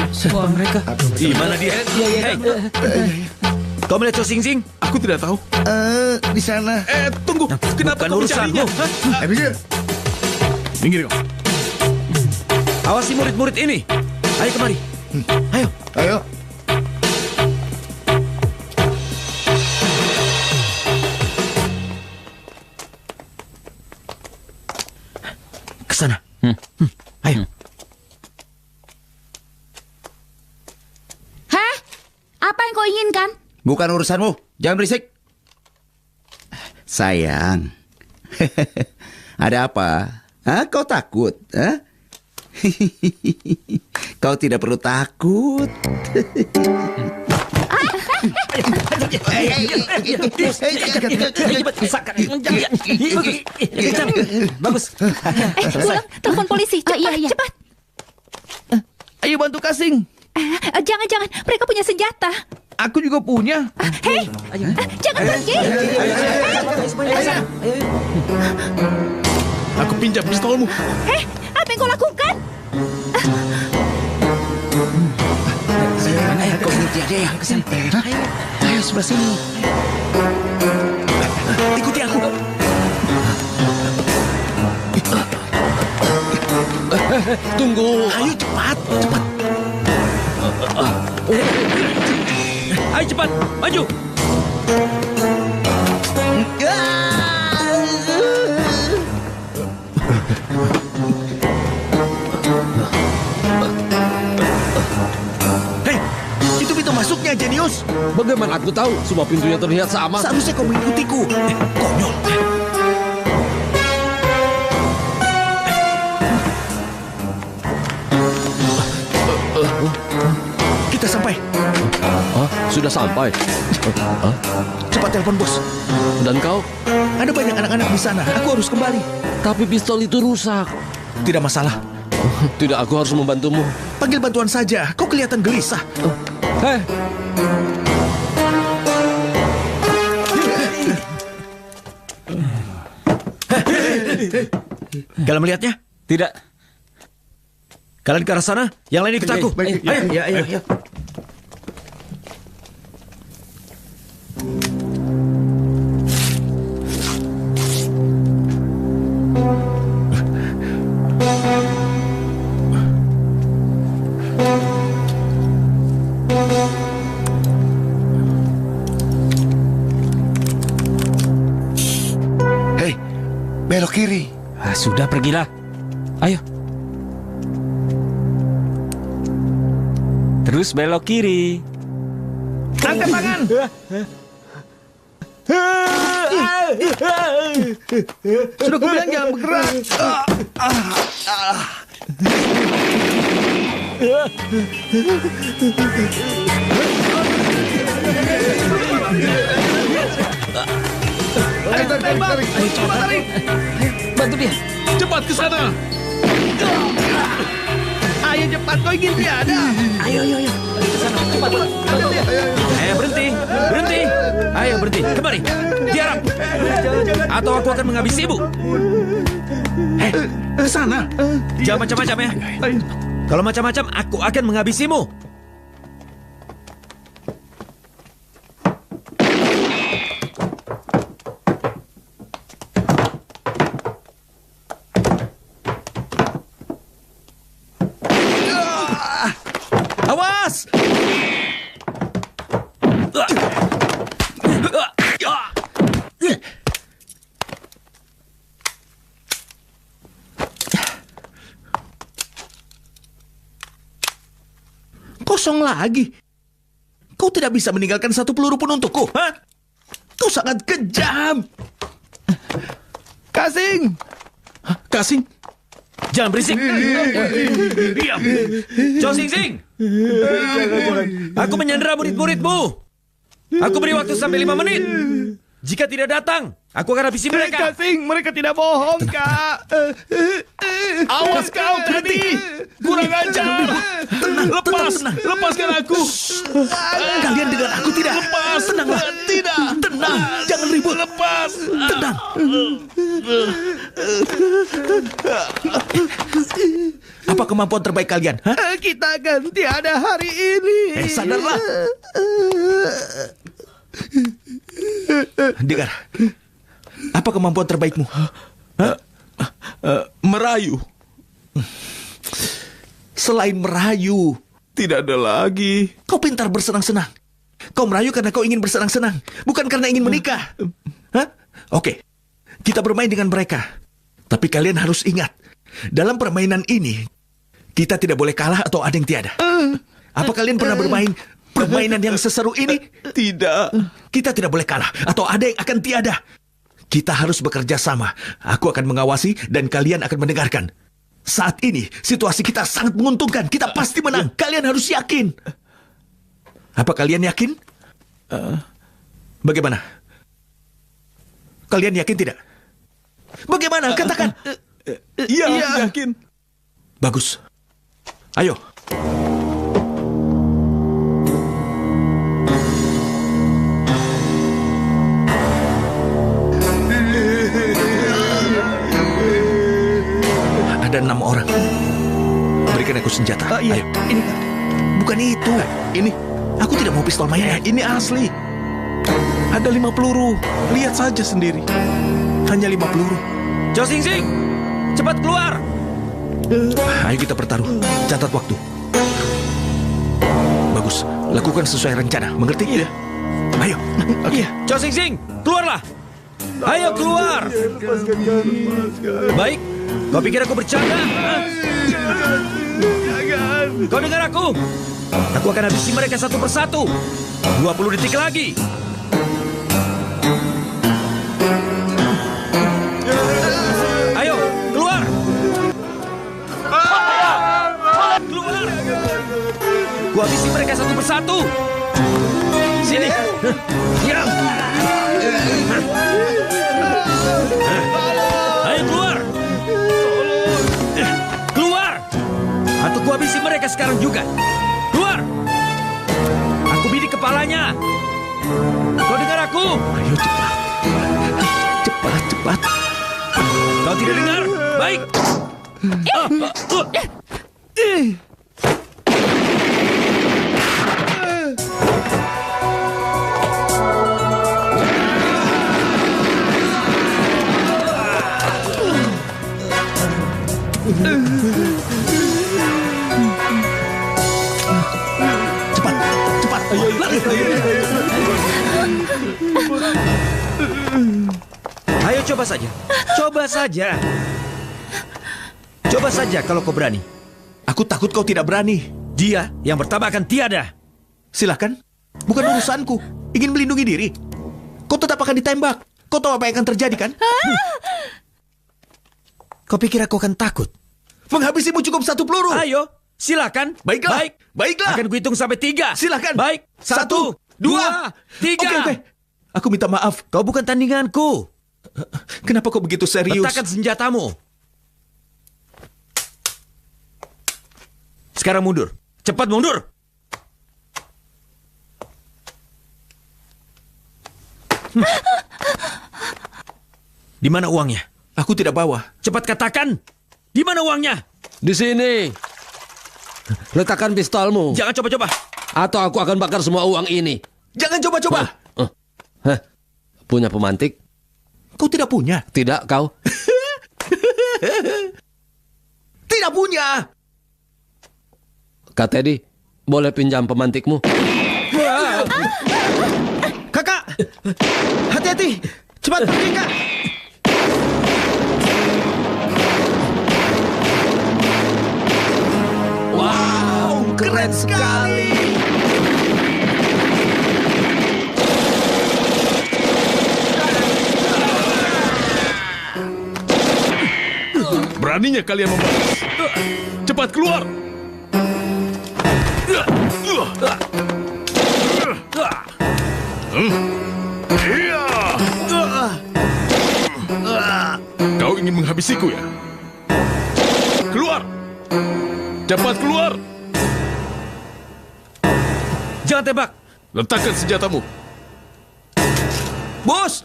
Siapa mereka? Di mana dia? Hei. Kau melihat Cho Sing Sing? Aku tidak tahu. Di sana. Tunggu. Kenapa kau mencarinya? Minggir. Minggir kau. Awasi murid-murid ini. Ayo kemari. Ayo. Ayo. Ke sana. Ayo. Heh? Apa yang kau inginkan? Bukan urusanmu. Jangan berisik. Sayang. Ada apa? Hah? Kau takut? Hah? Kau tidak perlu takut. Bagus. Pulang, telepon polisi. Cepat, cepat. Ayo bantu Kasing. Jangan, mereka punya senjata. Aku juga punya. Hei, jangan pergi. Aku pinjam pistolmu. Hei, apa yang kau lakukan? Ayo, kau ikuti dia yang kesini. Ayo, sebelah sini. Ikuti aku. Tunggu. Ayo cepat, cepat. Ayo cepat, maju. Hei, itu pintu masuknya, Jenius. Bagaimana aku tahu? Semua pintunya terlihat sama. Seharusnya kau mengikutiku. Konyol. Kita sampai. Sudah sampai. Cepat telepon bos. Dan kau? Ada banyak anak-anak di sana. Aku harus kembali. Tapi pistol itu rusak. Tidak masalah. Tidak, aku harus membantumu. Panggil bantuan saja. Kau kelihatan gelisah. Hei. Kalian melihatnya? Tidak. Kalian ke arah sana, yang lain ikut aku. Ayo. Belok kiri. Sudah, pergilah. Ayo. Terus belok kiri. Angkat tangan. Sudah aku bilang jangan bergerak. Ayo tarik. Cepat tarik. Bantu dia. Cepat ke sana. Ayo cepat, kau ingin tiada. Ayo. Ke sana, cepat. Berhenti. Ayo berhenti, kembali. Tiarap. Atau aku akan menghabisimu. Ke sana. Jangan macam-macam ya. Kalau macam-macam, aku akan menghabisimu. Awas! Kosong lagi. Kau tidak bisa meninggalkan satu peluru pun untukku, ha? Kau sangat kejam. Kasing. Kasing? Jangan berisik. Diam. Chow Sing Sing. Aku menyandera murid-muridmu. Aku beri waktu sampai 5 menit. Jika tidak datang, aku akan habisi mereka. Kasing, mereka tidak bohong, Kak. Awas kau, Tati. Kurang ajar. Lepaskan aku. Kalian dengar aku tidak? Lepas. Tenanglah. Tidak. Tenang. Jangan ribut. Lepas. Tenang. Apa kemampuan terbaik kalian? Ha? Kita akan tiada hari ini. Sadarlah. Dengar. Apa kemampuan terbaikmu? Merayu. Selain merayu, tidak ada lagi. Kau pintar bersenang-senang. Kau merayu karena kau ingin bersenang-senang, bukan karena ingin menikah. Hah? Oke, kita bermain dengan mereka. Tapi kalian harus ingat, dalam permainan ini, kita tidak boleh kalah atau ada yang tiada. Apa kalian pernah bermain permainan yang seseru ini? Tidak. Kita tidak boleh kalah atau ada yang akan tiada. Kita harus bekerja sama. Aku akan mengawasi dan kalian akan mendengarkan. Saat ini, situasi kita sangat menguntungkan. Kita pasti menang. Kalian harus yakin. Apa kalian yakin? Bagaimana? Kalian yakin tidak? Bagaimana? Katakan. Iya, yakin. Bagus. Ayo. Ada 6 orang. Berikan aku senjata. Iya. Ayo. Ini bukan itu. Ini. Aku tidak mau pistol mainan. Ini asli. Ada 5 peluru. Lihat saja sendiri. Hanya 5 peluru. Chow Sing Sing, cepat keluar. Ayo kita bertaruh. Catat waktu. Bagus. Lakukan sesuai rencana. Mengerti? Iya. Ayo. Iya. Chow Sing Sing, keluarlah. Ayo keluar. Baik. Kau pikir aku bercanda? Kau dengar aku? Aku akan habisi mereka satu persatu. 20 detik lagi. Ayo, keluar. Keluar. Ku habisi mereka satu persatu. Sini. Diam. Ayo keluar. Keluar. Atau ku habisi mereka sekarang juga. Keluar. Aku bidik kepalanya. Kau dengar aku? Ayo cepat. Cepat. Kau tidak dengar? Baik. Cepat. Lari. Ayo coba saja. Coba saja. Coba saja kalau kau berani. Aku takut kau tidak berani. Dia yang pertama akan tiada. Silakan. Bukan urusanku. Ingin melindungi diri. Kau tetap akan ditembak. Kau tahu apa yang akan terjadi kan? Kau pikir aku akan takut? Menghabisimu cukup 1 peluru. Ayo, silakan. Baiklah. Baiklah. Akan kuhitung sampai 3. Silakan. Baik. 1, 2, 3. Oke. Aku minta maaf. Kau bukan tandinganku. Kenapa kau begitu serius? Letakkan senjatamu. Sekarang mundur. Cepat mundur. Di mana uangnya? Aku tidak bawa. Cepat katakan. Di mana uangnya? Di sini. Letakkan pistolmu. Jangan coba-coba. Atau aku akan bakar semua uang ini. Jangan coba-coba. Punya pemantik? Kau tidak punya? Tidak, kau? Tidak punya. Kak Teddy, boleh pinjam pemantikmu? Kakak, hati-hati. Cepat pergi, Kak. Wow, keren sekali. Beraninya kalian membalas. Cepat keluar. Kau ingin menghabisiku ya? Keluar. Cepat keluar. Jangan tembak. Letakkan senjatamu. Bos.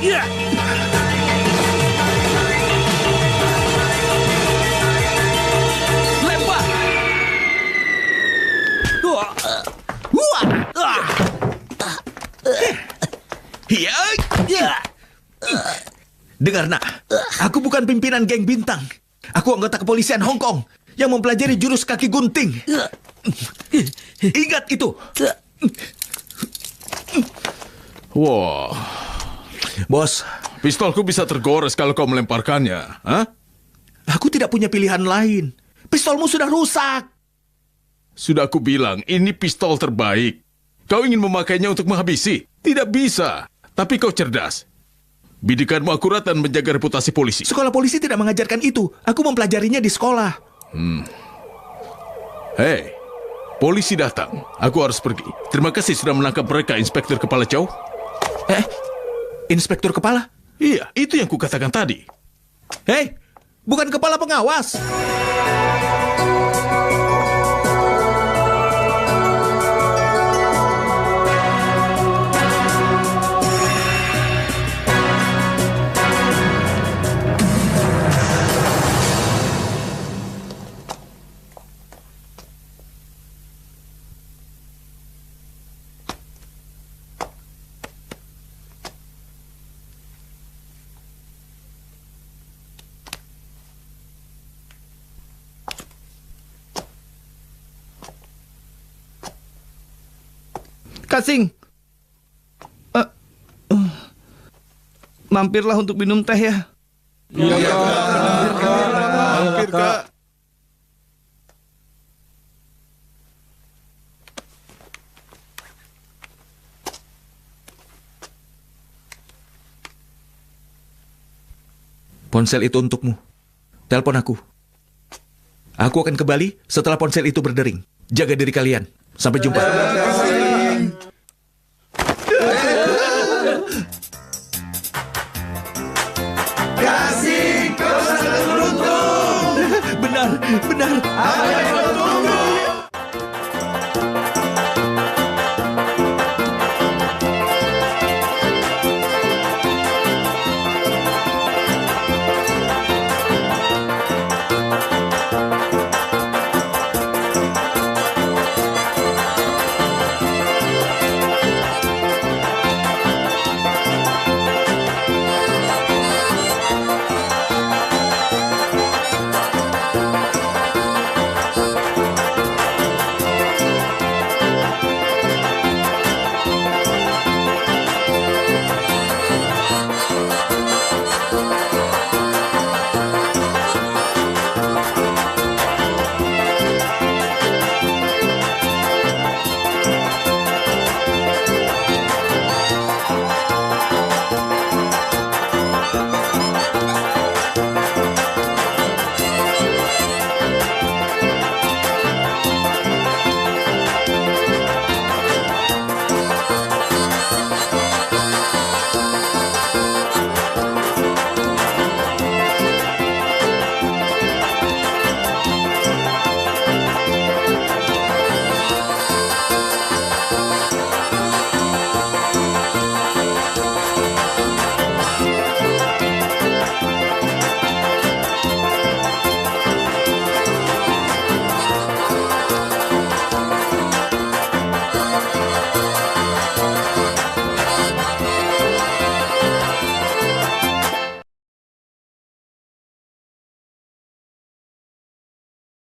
Ya. Lempar. Dengar nak, aku bukan pimpinan geng Bintang. Aku anggota kepolisian Hong Kong yang mempelajari jurus kaki gunting. Ingat itu. Wah, bos, pistolku bisa tergores kalau kau melemparkannya. Hah? Aku tidak punya pilihan lain. Pistolmu sudah rusak. Sudah aku bilang, ini pistol terbaik. Kau ingin memakainya untuk menghabisi? Tidak bisa. Tapi kau cerdas. Bidikanmu akurat dan menjaga reputasi polisi. Sekolah polisi tidak mengajarkan itu. Aku mempelajarinya di sekolah. Hei, polisi datang. Aku harus pergi. Terima kasih sudah menangkap mereka, Inspektur Kepala Chow. Inspektur Kepala? Iya, itu yang kukatakan tadi. Hei, bukan kepala pengawas. Kasing. Mampirlah untuk minum teh ya. Iya, mampir, Kak. Ponsel itu untukmu. Telepon aku. Aku akan kembali setelah ponsel itu berdering. Jaga diri kalian. Sampai jumpa. Kasih, kau sangat beruntung. Benar. Apa yang beruntung?